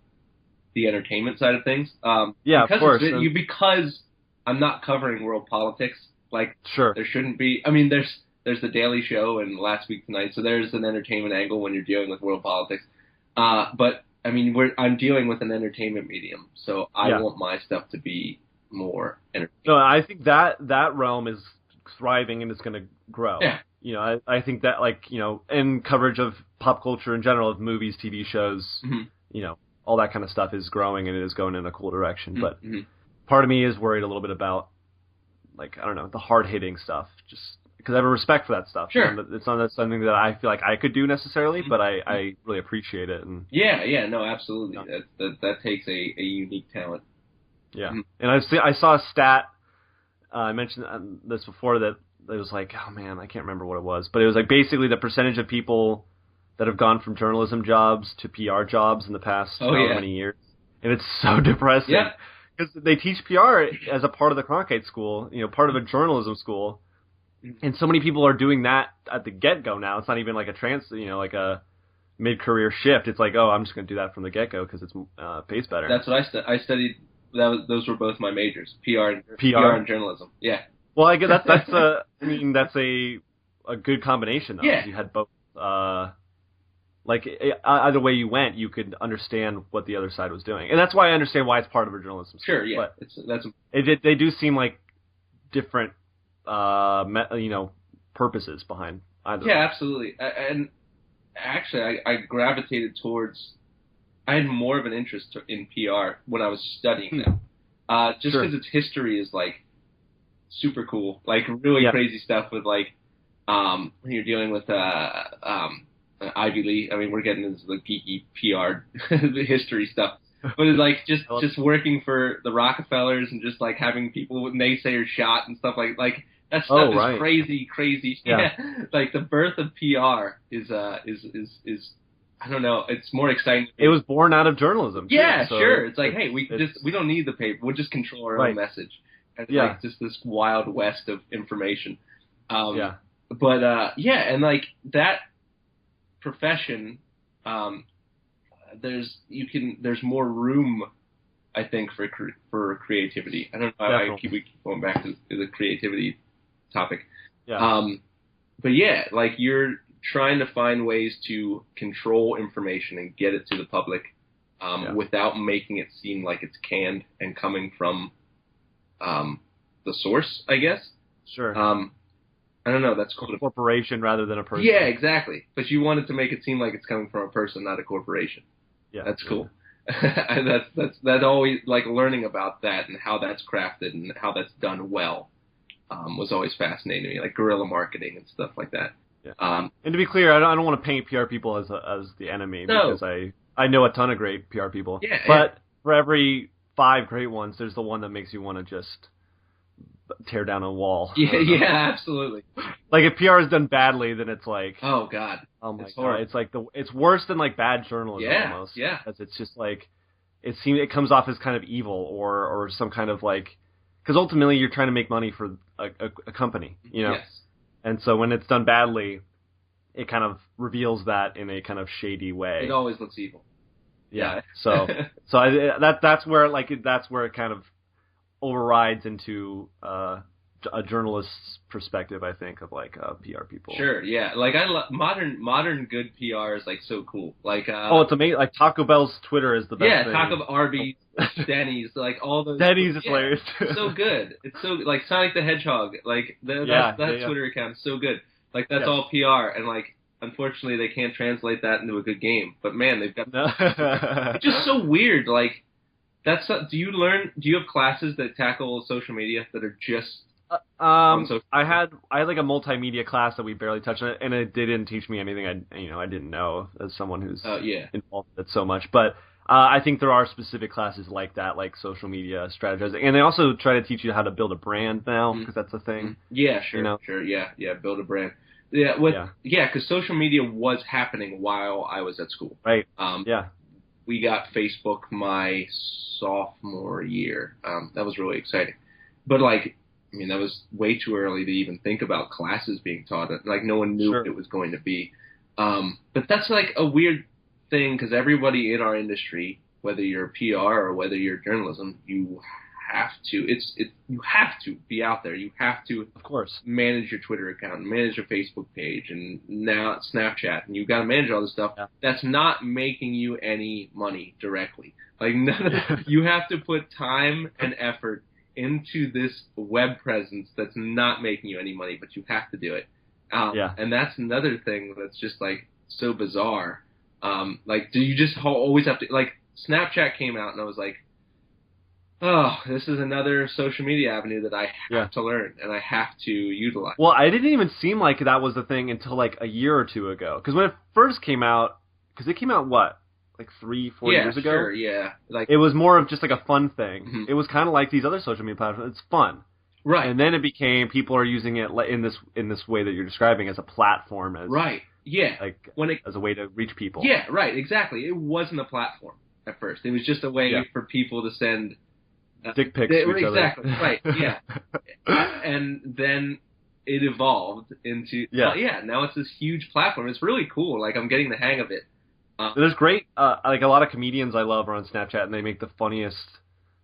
the entertainment side of things. Of course. Because I'm not covering world politics. Like, sure, there shouldn't be. I mean, there's the Daily Show and Last Week Tonight, so there's an entertainment angle when you're dealing with world politics. But I mean, I'm dealing with an entertainment medium, so I want my stuff to be more entertaining. No, I think that realm is thriving and it's going to grow. Yeah. You know, I think that, like, you know, in coverage of pop culture in general, of movies, TV shows, you know, all that kind of stuff is growing and it is going in a cool direction. But part of me is worried a little bit about, like, I don't know, the hard-hitting stuff, just because I have a respect for that stuff. Sure. And it's not something that I feel like I could do necessarily, but I really appreciate it. And no, absolutely. That takes a unique talent. Yeah. And I saw a stat, I mentioned this before, that it was like, oh man, I can't remember what it was, but it was like basically the percentage of people that have gone from journalism jobs to PR jobs in the past many years. And it's so depressing. Yeah. Because they teach PR as a part of the Cronkite School, you know, part of a journalism school. And so many people are doing that at the get-go now. It's not even like like a mid-career shift. It's like, oh, I'm just going to do that from the get-go because it pays better. That's what I studied. Those were both my majors, PR and journalism. Yeah. Well, I guess that's a good combination, though. Yeah. You had both. Like, either way you went, you could understand what the other side was doing. And that's why I understand why it's part of a journalism school. Sure, yeah. But they do seem like different, purposes behind either. Yeah, absolutely. And actually, I gravitated towards... I had more of an interest in PR when I was studying them. Just because its history is, like, super cool. Like, really crazy stuff with, like, when you're dealing with Ivy League. I mean, we're getting into the geeky PR history stuff. But it's, like, just working for the Rockefellers and just, like, having people with naysayers shot and stuff like that stuff is crazy. Yeah. Like, the birth of PR is I don't know. It's more exciting. It was born out of journalism. Yeah, so sure. It's like, hey, we don't need the paper. We'll just control our own message. And like just this wild west of information. But and like that profession, there's more room, I think, for creativity. I don't know. We keep going back to the creativity topic. Yeah. But yeah, like you're trying to find ways to control information and get it to the public without making it seem like it's canned and coming from the source, I guess. Sure. I don't know. That's cool. A corporation rather than a person. Yeah, exactly. But you wanted to make it seem like it's coming from a person, not a corporation. Yeah, that's cool. That's always, like, learning about that and how that's crafted and how that's done well was always fascinating to me, like guerrilla marketing and stuff like that. Yeah. And to be clear, I don't want to paint PR people as the enemy because I know a ton of great PR people. Yeah, but for every 5 great ones, there's the one that makes you want to just tear down a wall. Yeah, absolutely. Like if PR is done badly, then it's like, oh god, my god, it's like it's worse than like bad journalism almost. Yeah, because it's just like it comes off as kind of evil or some kind of like, because ultimately you're trying to make money for a company, you know. Yes. And so when it's done badly, it kind of reveals that in a kind of shady way. It always looks evil. Yeah. So that's where it kind of overrides into a journalist's perspective, I think, of like PR people. Sure. Yeah. Like modern good PR is like so cool. Like it's amazing. Like Taco Bell's Twitter is the best. Yeah, thing. Taco Arby's, Denny's, like all those. Denny's is hilarious. So good. It's so like Sonic the Hedgehog. Like that Twitter account is so good. Like that's all PR, and like unfortunately they can't translate that into a good game. But man, they've got. It's just so weird. Like that's. Do you have classes that tackle social media that are just? I had like a multimedia class that we barely touched on it, and it didn't teach me anything I didn't know as someone who's involved in it so much. But I think there are specific classes like that, like social media strategizing, and they also try to teach you how to build a brand now, because that's a thing. Yeah, sure, you know? sure, yeah, build a brand. Yeah, because social media was happening while I was at school. Right. Yeah. We got Facebook my sophomore year. That was really exciting. But, like, I mean, that was way too early to even think about classes being taught. Like, no one knew what it was going to be. But that's, like, a weird thing, because everybody in our industry, whether you're PR or whether you're journalism, you have to you have to be out there. You have to, of course, manage your Twitter account, manage your Facebook page, and now Snapchat, and you've got to manage all this stuff. Yeah. That's not making you any money directly. Like, you have to put time and effort into this web presence that's not making you any money, but you have to do it. And that's another thing that's just, like, so bizarre. Like, do you just always have to, like, Snapchat came out and I was like, oh, this is another social media avenue that I have to learn and I have to utilize. Well, I didn't even seem like that was the thing until like a year or two ago. Because when it first came out, because it came out, what, like 3-4 years ago? Sure, yeah. Like, it was more of just like a fun thing. Mm-hmm. It was kind of like these other social media platforms. It's fun. Right. And then it became, people are using it in this way that you're describing, as a platform. Right. Yeah. Like, when as a way to reach people. Yeah, right, exactly. It wasn't a platform at first. It was just a way for people to send dick pics to each other. Exactly, right, yeah. And then it evolved into, now it's this huge platform. It's really cool. Like, I'm getting the hang of it. There's great, like, a lot of comedians I love are on Snapchat, and they make the funniest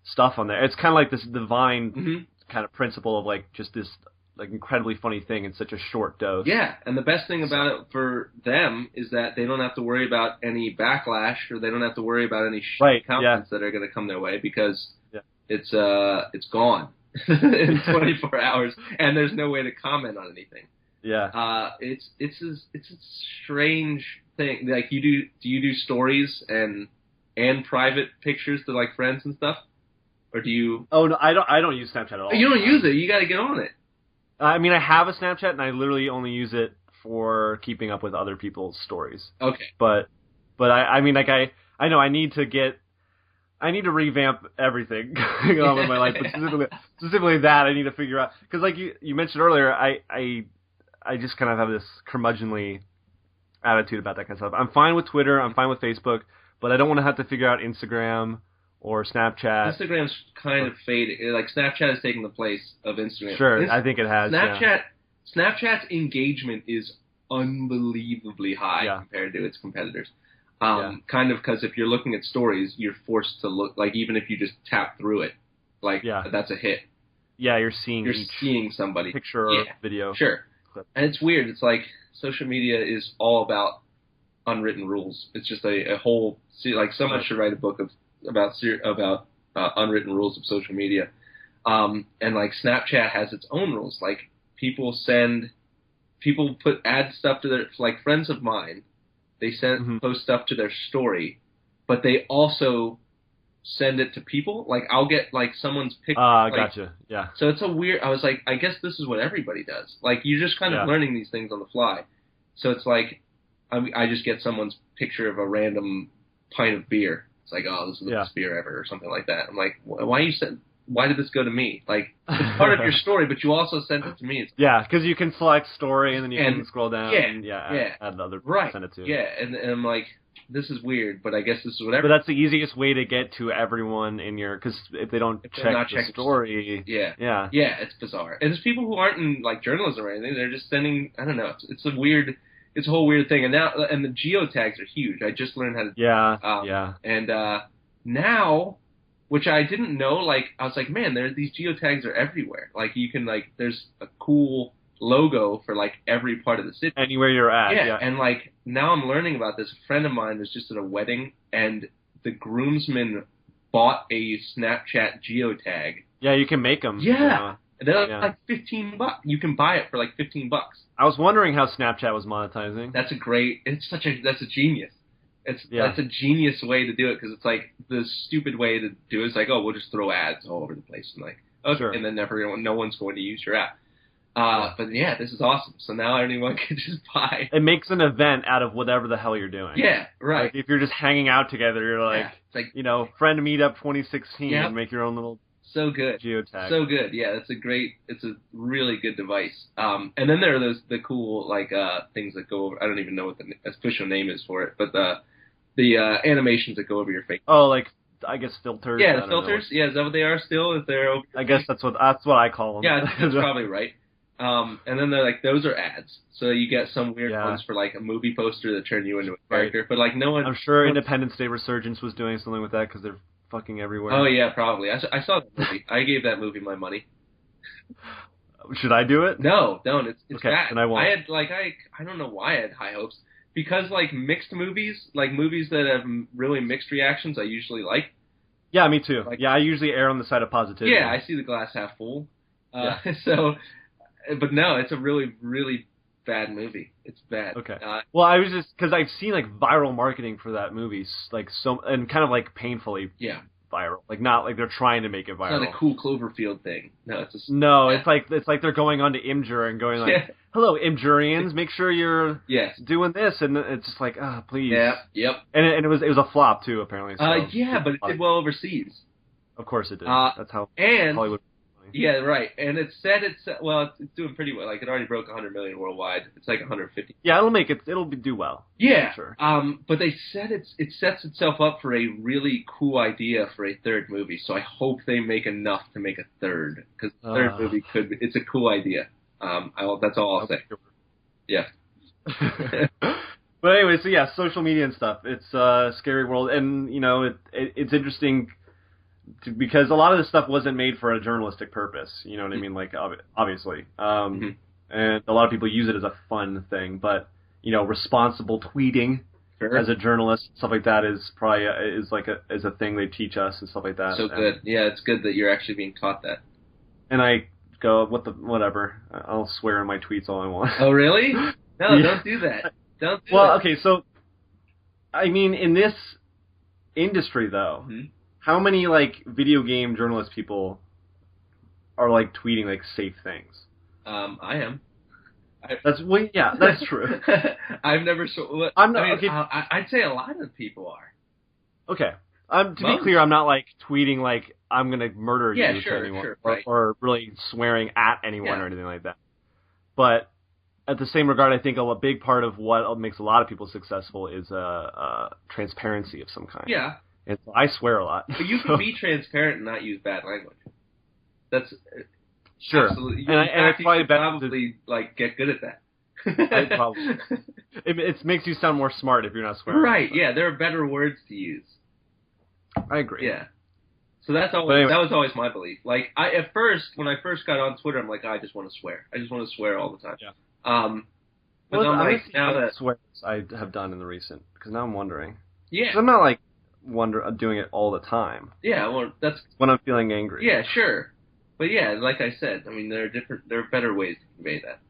stuff on there. It's kind of like this divine kind of principle of, like, just this, like, incredibly funny thing in such a short dose. Yeah, and the best thing about it for them is that they don't have to worry about any backlash, or they don't have to worry about any comments that are going to come their way, because it's gone in 24 hours, and there's no way to comment on anything. Yeah. It's a strange thing. Like, do you do stories and private pictures to, like, friends and stuff, or do you? Oh no, I don't use Snapchat at all. You don't use it. You got to get on it. I mean, I have a Snapchat, and I literally only use it for keeping up with other people's stories. Okay. But I mean, like, I know I need to revamp everything going on in my life, but specifically that I need to figure out, because, like you mentioned earlier, I just kind of have this curmudgeonly attitude about that kind of stuff. I'm fine with Twitter, I'm fine with Facebook, but I don't want to have to figure out Instagram or Snapchat. Instagram's kind of faded. Like, Snapchat has taken the place of Instagram. Sure, I think it has. Snapchat's engagement is unbelievably high compared to its competitors. Kind of, because if you're looking at stories, you're forced to look, like, even if you just tap through it, like, that's a hit. Yeah, you're seeing somebody. Picture or video. Sure. And it's weird. It's like, social media is all about unwritten rules. It's just a whole, like, someone should write a book about unwritten rules of social media. And, like, Snapchat has its own rules. Like, people add stuff to their, like, friends of mine, they post stuff to their story, but they also send it to people. Like, I'll get, like, someone's picture. Gotcha. Yeah. So it's a weird, I was like, I guess this is what everybody does. Like, you're just kind of learning these things on the fly. So it's like, I just get someone's picture of a random pint of beer. It's like, oh, this is the best beer ever, or something like that. I'm like, why did this go to me? Like, it's part of your story, but you also sent it to me. Because you can select story, and then you can scroll down and add other send it to. Yeah, and I'm like, this is weird, but I guess this is whatever. But that's the easiest way to get to everyone in your, because if they don't check the story. Yeah, it's bizarre. And there's people who aren't in, like, journalism or anything. They're just sending, I don't know, it's a whole weird thing. And now, and the geotags are huge. I just learned how to And now, which I didn't know, like, I was like, man, these geotags are everywhere. Like, you can, like, there's a cool logo for, like, every part of the city. Anywhere you're at. Yeah. And, like, now I'm learning about this. A friend of mine was just at a wedding, and the groomsmen bought a Snapchat geotag. Yeah, you can make them. Yeah. They're like $15. You can buy it for like $15. I was wondering how Snapchat was monetizing. That's a genius. That's a genius way to do it, because it's like, the stupid way to do it is like, oh, we'll just throw ads all over the place, and like, okay, sure. And then no one's going to use your app. But yeah, this is awesome. So now anyone can just buy. It makes an event out of whatever the hell you're doing. Yeah, right. Like if you're just hanging out together, you're like, it's like friend meetup 2016, Yep. and make your own little so good. geotag. So good. Yeah, it's a really good device. And then there are the cool things that go over. I don't even know what the official name is for it, but the animations that go over your face. Oh, like I guess filters. Yeah, the filters. Yeah, is that what they are still? Is there? I guess that's what I call them. Yeah, that's probably right. And then they're like, those are ads. So you get some weird ones for like a movie poster that turn you into a character. Right. But like no one. I'm sure Independence Day Resurgence was doing something with that because they're fucking everywhere. Oh yeah, probably. I saw that movie. I gave that movie my money. Should I do it? No, don't. It's okay, bad. And I won't. I don't know why I had high hopes because like mixed movies, like movies that have really mixed reactions, I usually like. Yeah, me too. Like, I usually err on the side of positivity. Yeah, I see the glass half full. So, but no, it's a really, really bad movie. It's bad. Okay. Well, I was just because I've seen like viral marketing for that movie, like and kind of like painfully viral. Like not like they're trying to make it viral. It's not a cool Cloverfield thing. No, it's just it's like they're going on to Imgur and going like, "Hello, Imgurians, make sure you're doing this," and it's just like, please. Yeah. Yep. And it was a flop too, apparently. So but it did well overseas. Of course it did. That's how Hollywood. Yeah, right. And it's doing pretty well. Like it already broke 100 million worldwide. It's like 150. Yeah, it'll do well. Yeah. Sure. But they said it sets itself up for a really cool idea for a third movie. So I hope they make enough to make a third because the third movie it's a cool idea. That's all I'll say. Yeah. But anyway, so yeah, social media and stuff. It's a scary world, and it's interesting. Because a lot of this stuff wasn't made for a journalistic purpose, you know what I mean? Like, obviously. And a lot of people use it as a fun thing, but, responsible tweeting as a journalist, stuff like that is probably, is a thing they teach us and stuff like that. So good. Yeah, it's good that you're actually being taught that. And I go, whatever. I'll swear in my tweets all I want. Oh, really? No, don't do that. Don't do that. Well, okay, so, I mean, in this industry, though, how many, like, video game journalist people are, like, tweeting, like, safe things? I am. That's true. I've never I'd say a lot of people are. Okay. To be clear, I'm not, like, tweeting, like, I'm going to murder you to anyone. Right. Or really swearing at anyone or anything like that. But at the same regard, I think a big part of what makes a lot of people successful is transparency of some kind. Yeah. And so I swear a lot. But you can be transparent and not use bad language. That's sure. Absolutely. And it's probably better probably like get good at that. Probably. It makes you sound more smart if you're not swearing. Right. Yeah. There are better words to use. I agree. Yeah. So that was always my belief. Like when I first got on Twitter, I'm like, I just want to swear. I just want to swear all the time. Yeah. But I'm like, now that swears I have done in the recent, because now I'm wondering. Yeah. 'Cause I'm not like doing it all the time. Yeah, well, that's when I'm feeling angry. Yeah, sure. But yeah, like I said, I mean, there are better ways to convey that.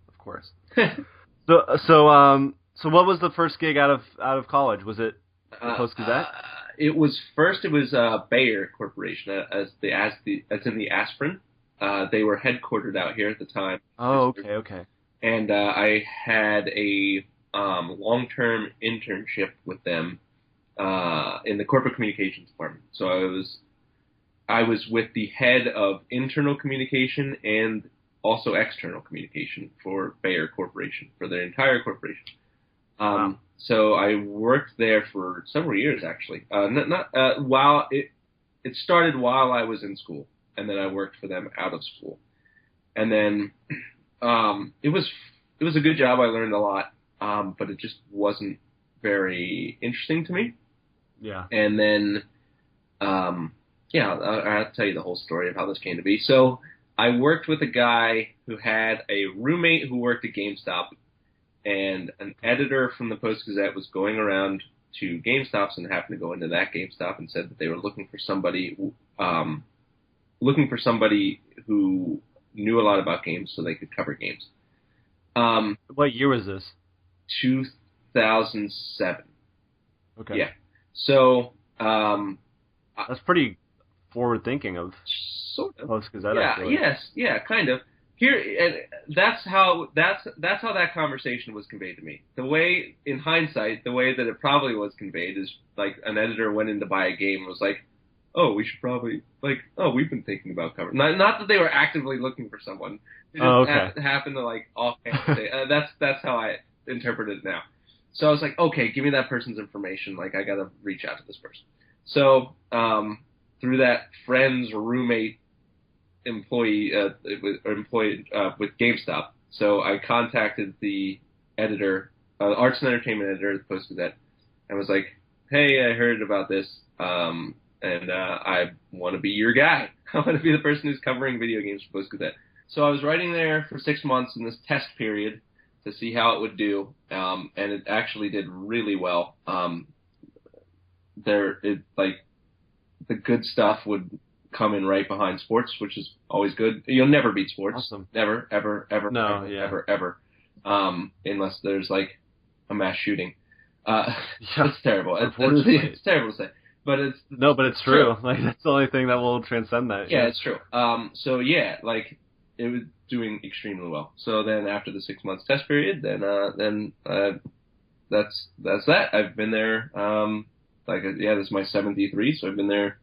Of course. So what was the first gig out of college? Was it the Post-Gazette? It was Bayer Corporation, as in the aspirin. They were headquartered out here at the time. Oh, okay. And I had a long-term internship with them in the corporate communications department. So I was with the head of internal communication and also external communication for Bayer Corporation, for their entire corporation. Wow. So I worked there for several years, actually. While it started while I was in school, and then I worked for them out of school. And then it was a good job. I learned a lot, but it just wasn't very interesting to me. Yeah. And then, I'll tell you the whole story of how this came to be. So I worked with a guy who had a roommate who worked at GameStop, and an editor from the Post-Gazette was going around to GameStops and happened to go into that GameStop and said that they were looking for somebody who knew a lot about games so they could cover games. What year was this? 2007. Okay. Yeah. So that's pretty forward thinking of sort of Post-Gazette. Yeah. Actually. Yes. Yeah. Kind of. here, and that's how that conversation was conveyed to me. The way, in hindsight, the way that it probably was conveyed is like an editor went in to buy a game and was like, "Oh, we should probably we've been thinking about covering." Not that they were actively looking for someone. They just happened to like offhand say, "That's how I interpret it now." So I was like, "Okay, give me that person's information. Like, I gotta reach out to this person." So through that friend's roommate employee with GameStop. So I contacted the editor, Arts and Entertainment editor of the Post-Gazette, and was like, "Hey, I heard about this, and I want to be your guy. I want to be the person who's covering video games for Post-Gazette." So I was writing there for 6 months in this test period to see how it would do, and it actually did really well. The good stuff would come in right behind sports, which is always good. You'll never beat sports. Awesome. Never, ever, ever, no, ever. Unless there's like a mass shooting. It's terrible. It's terrible to say. But it's true. Like, that's the only thing that will transcend that. Yeah, it's true. So yeah, like, it was doing extremely well. So then after the 6 months test period, then that's that. I've been there, this is my 7th E3, so I've been there.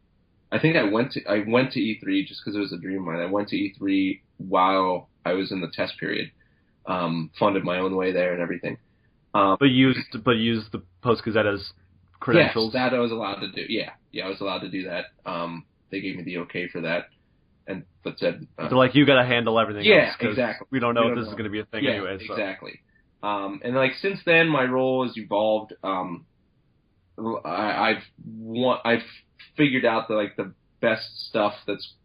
I think I went to E3 just because it was a dream of mine. I went to E3 while I was in the test period, funded my own way there and everything. But used the Post-Gazette as credentials. Yes, that I was allowed to do. Yeah, I was allowed to do that. They gave me the okay for that, but said so like, you got to handle everything. Yeah, else, exactly. We don't know if this is going to be a thing anyway. So. Exactly. And like, since then, my role has evolved. I've figured out that like the best stuff that's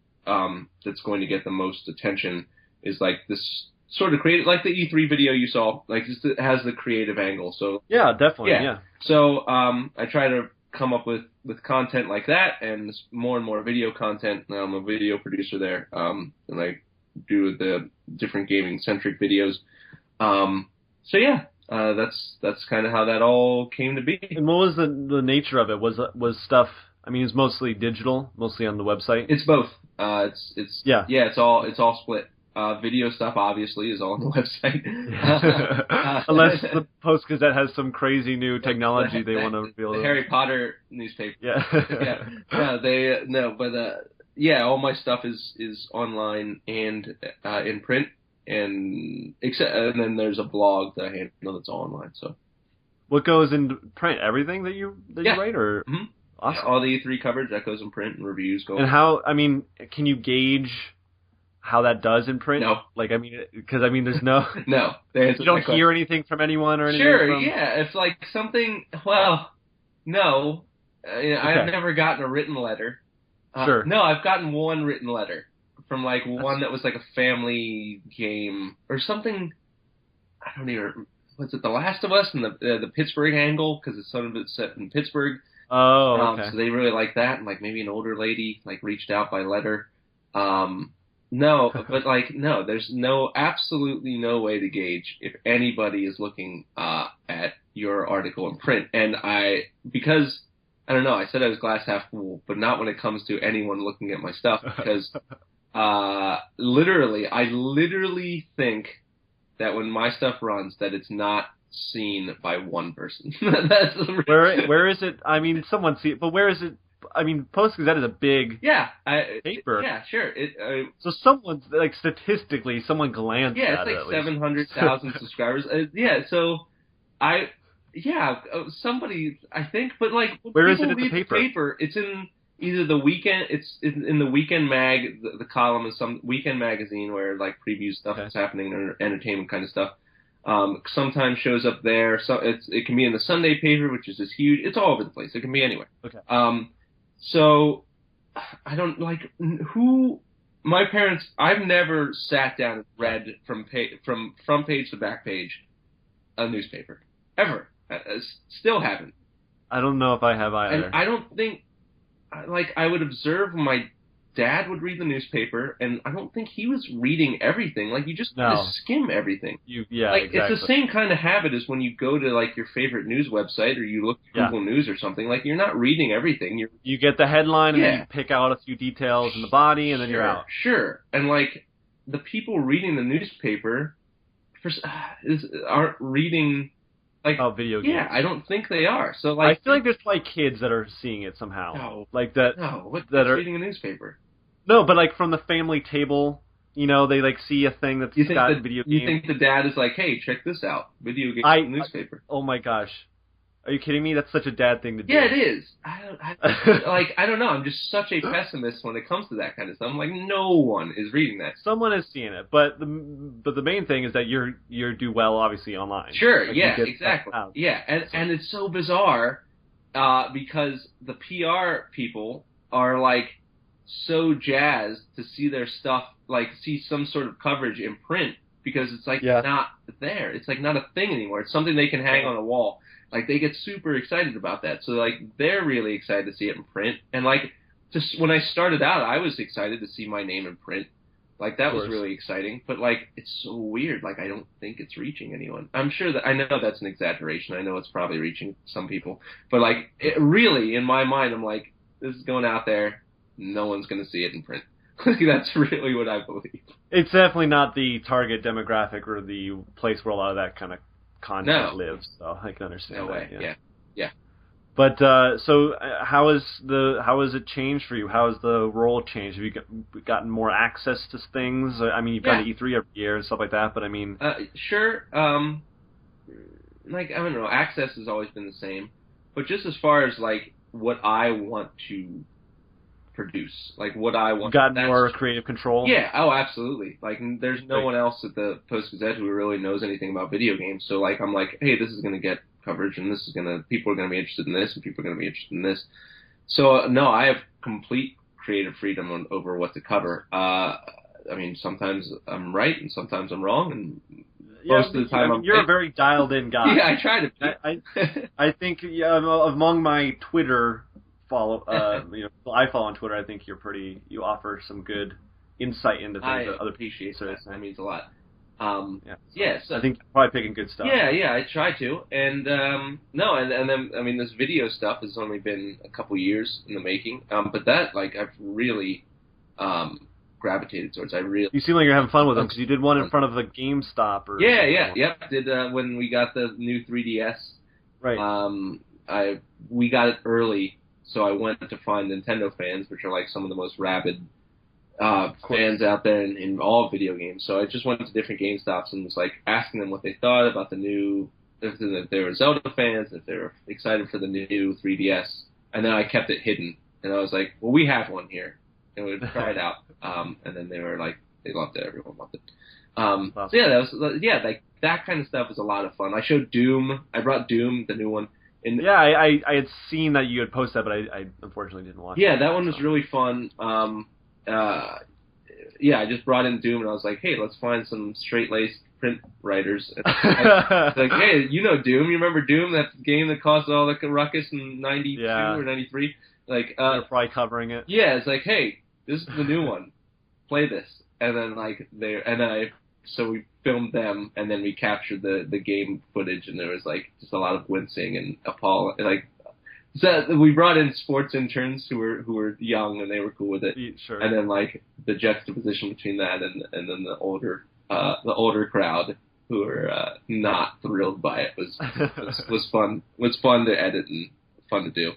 going to get the most attention is like this sort of creative, like the E3 video you saw, like it has the creative angle. So yeah, definitely. Yeah. So I try to come up with content like that, and more and more video content. I'm a video producer there, and I do the different gaming centric videos. So yeah. That's kind of how that all came to be. And what was the nature of it? Was stuff? I mean, it's mostly digital, mostly on the website. It's both. It's all split. Video stuff obviously is all on the website. Unless the Post-Gazette has some crazy new technology they want to reveal. The Harry Potter newspaper. Yeah. All my stuff is online and in print. And then there's a blog that I handle that's all online. So, what goes in print? Everything that you write, or awesome. Yeah, all the E3 coverage that goes in print, and reviews go. And how? I mean, can you gauge how that does in print? No. Like, I mean, because there's no. No. You don't hear anything from anyone or anything. Sure. Yeah. If like something. Well, no. Okay. I've never gotten a written letter. Sure. No, I've gotten one written letter. From like one that was like a family game or something. I don't even. Was it The Last of Us and the Pittsburgh angle, because it's sort of set in Pittsburgh. Oh, okay. So they really like that, and like maybe an older lady like reached out by letter. No, but like no, there's absolutely no way to gauge if anybody is looking at your article in print. And because I don't know, I said I was glass half full, but not when it comes to anyone looking at my stuff, because. I literally think that when my stuff runs, that it's not seen by one person. That's where is it? I mean, someone see it, but where is it? I mean, Post-Gazette is a big paper. Yeah, sure. So someone's like statistically, someone glanced at it. Yeah, it's like 700,000 subscribers. Somebody, I think, but like, where is it at the paper? It's in. Either the weekend, it's in the Weekend Mag, the column is some Weekend magazine where like previews stuff that's happening and entertainment kind of stuff. Sometimes shows up there. So it can be in the Sunday paper, which is this huge. It's all over the place. It can be anywhere. Okay. So I don't like who. My parents. I've never sat down and read from front page to back page a newspaper ever. I still haven't. I don't know if I have either. And I don't think. Like, I would observe when my dad would read the newspaper, and I don't think he was reading everything. Like, you just skim everything. Exactly. It's the same kind of habit as when you go to, like, your favorite news website, or you look at Google News or something. Like, you're not reading everything. You get the headline, and then you pick out a few details in the body, and then you're out. Sure. And, like, the people reading the newspaper aren't reading. Like, video games. Yeah, I don't think they are. So like, I feel like there's probably kids that are seeing it somehow. No. Like that. No, what that are reading a newspaper? No, but like from the family table, they like see a thing that's got video games. You think the dad is like, hey, check this out, video games in the newspaper? Oh my gosh, are you kidding me? That's such a dad thing to do. Yeah, it is. I don't know. I'm just such a pessimist when it comes to that kind of stuff. I'm like, no one is reading that. Someone is seeing it, but the main thing is that you do well, obviously, online. Sure. Like, yeah. Exactly. Yeah, and it's so bizarre because the PR people are like so jazzed to see their stuff, like see some sort of coverage in print because it's like not there. It's like not a thing anymore. It's something they can hang on a wall. Like, they get super excited about that. So, like, they're really excited to see it in print. And, like, just when I started out, I was excited to see my name in print. Like, that was really exciting. But, like, it's so weird. Like, I don't think it's reaching anyone. I know that's an exaggeration. I know it's probably reaching some people. But, like, it really, in my mind, I'm like, this is going out there. No one's going to see it in print. That's really what I believe. It's definitely not the target demographic or the place where a lot of that kind of content lives, so I can understand that. Yeah. But so how has it changed for you? How has the role changed? Have you gotten more access to things? I mean, you've gone to E3 every year and stuff like that, but I mean, sure. Like, I don't know, access has always been the same, but just as far as like what I want to produce, like what I want. Got more creative control? Yeah, oh, absolutely. Like, there's no one else at the Post-Gazette who really knows anything about video games, so like, I'm like, hey, this is going to get coverage, and people are going to be interested in this, and people are going to be interested in this. So, no, I have complete creative freedom over what to cover. I mean, sometimes I'm right, and sometimes I'm wrong, and most of the time you're a very dialed-in guy. Yeah, I try to be. I think among my Twitter I follow on Twitter. I think you offer some good insight into things that other people appreciate. That means a lot. So so I think you're probably picking good stuff. Yeah, I try to. And and then I mean, this video stuff has only been a couple years in the making. But that, like, I've really gravitated towards. You seem like you're having fun with them because you did one in front of a GameStop or Did when we got the new 3DS. Right. We got it early. So I went to find Nintendo fans, which are like some of the most rabid fans out there in all video games. So I just went to different GameStops and was like asking them what they thought about the new, if they were Zelda fans, if they were excited for the new 3DS. And then I kept it hidden. And I was like, well, we have one here. And we'd try it out. And then they were like, they loved it. Everyone loved it. Awesome. So like that kind of stuff was a lot of fun. I showed Doom. I brought Doom, the new one. I had seen that you had posted that, but I unfortunately didn't watch it. Yeah, that one was really fun. I just brought in Doom, and I was like, hey, let's find some straight-laced print writers. Like, hey, you know Doom. You remember Doom, that game that caused all the ruckus in 92 or 93? Like, they're probably covering it. Yeah, it's like, hey, this is the new one. Play this. And then, like, so we filmed them, and then we captured the game footage, and there was like just a lot of wincing and appalling. Like, so we brought in sports interns who were young, and they were cool with it. Sure. And then like the juxtaposition between that and then the older crowd who were not thrilled by it was fun. Was fun to edit and fun to do.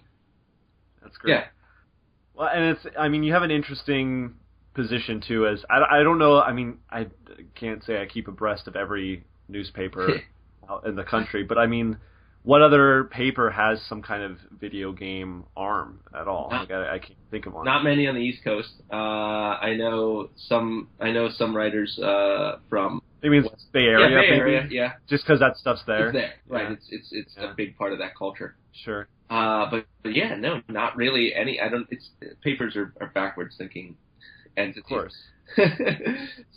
That's great. Yeah. Well, and you have an interesting position too, as I don't know, I mean, I can't say I keep abreast of every newspaper out in the country, but I mean, what other paper has some kind of video game arm at all? I can't think of one. Not many on the East Coast. I know some writers from maybe it's Bay Area. Yeah, Bay Area. Yeah. Just because that stuff's there. It's there, right? Yeah. It's a big part of that culture. Sure. But yeah, no, not really any. Papers are backwards thinking entities. Of course.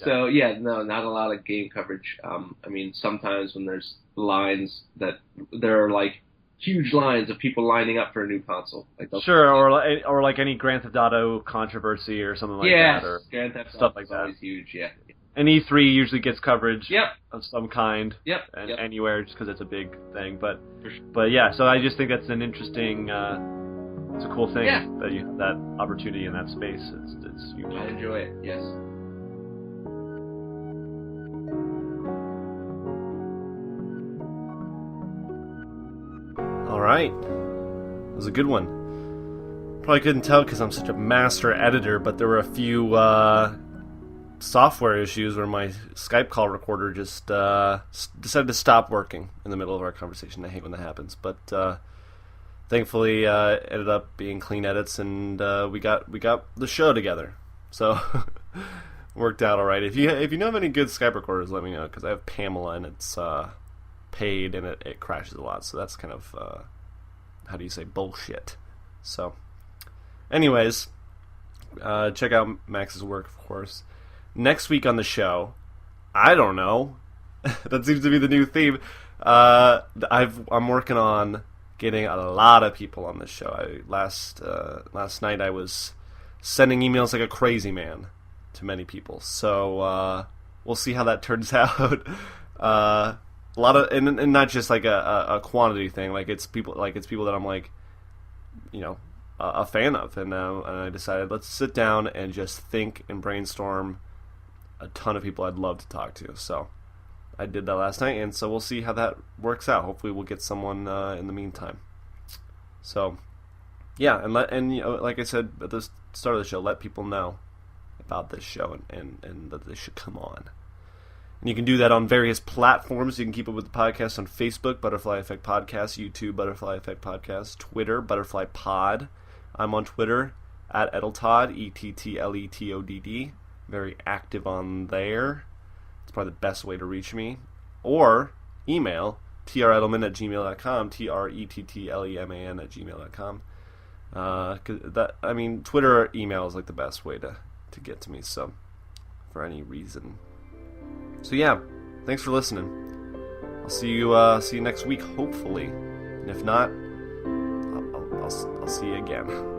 So no, not a lot of game coverage. I mean, sometimes when there's lines that there are like huge lines of people lining up for a new console. Like sure, or like any Grand Theft Auto controversy or something like that, or Grand Theft stuff like that. Always huge, yeah. And E3 usually gets coverage Yep. of some kind, Yep. and Yep. anywhere, just because it's a big thing. But For sure. but yeah, so I just think that's an interesting, it's a cool thing that you have that opportunity in that space. It's huge. I enjoy it. Yes. right. It was a good one. Probably couldn't tell because I'm such a master editor, but there were a few software issues where my Skype call recorder just decided to stop working in the middle of our conversation. I hate when that happens, but thankfully ended up being clean edits, and we got the show together. So worked out all right. If you know of any good Skype recorders, let me know, because I have Pamela, and it's paid, and it crashes a lot. So that's kind of how do you say, bullshit. So anyways, check out Max's work, of course. Next week on the show, I don't know. That seems to be the new theme. I'm working on getting a lot of people on this show. Last night I was sending emails like a crazy man to many people. So we'll see how that turns out. A lot of, and not just like a quantity thing. Like it's people that I'm like, you know, a fan of, and I decided, let's sit down and just think and brainstorm a ton of people I'd love to talk to. So I did that last night, and so we'll see how that works out. Hopefully we'll get someone in the meantime. So yeah, and you know, like I said at the start of the show, let people know about this show and that they should come on. And you can do that on various platforms. You can keep up with the podcast on Facebook, Butterfly Effect Podcast, YouTube, Butterfly Effect Podcast, Twitter, Butterfly Pod. I'm on Twitter at Edeltodd, ETTLETODD. Very active on there. It's probably the best way to reach me. Or email trettleman@gmail.com, trettleman@gmail.com. Twitter or email is like the best way to get to me. So for any reason. So yeah, thanks for listening. I'll see you next week, hopefully. And if not, I'll see you again.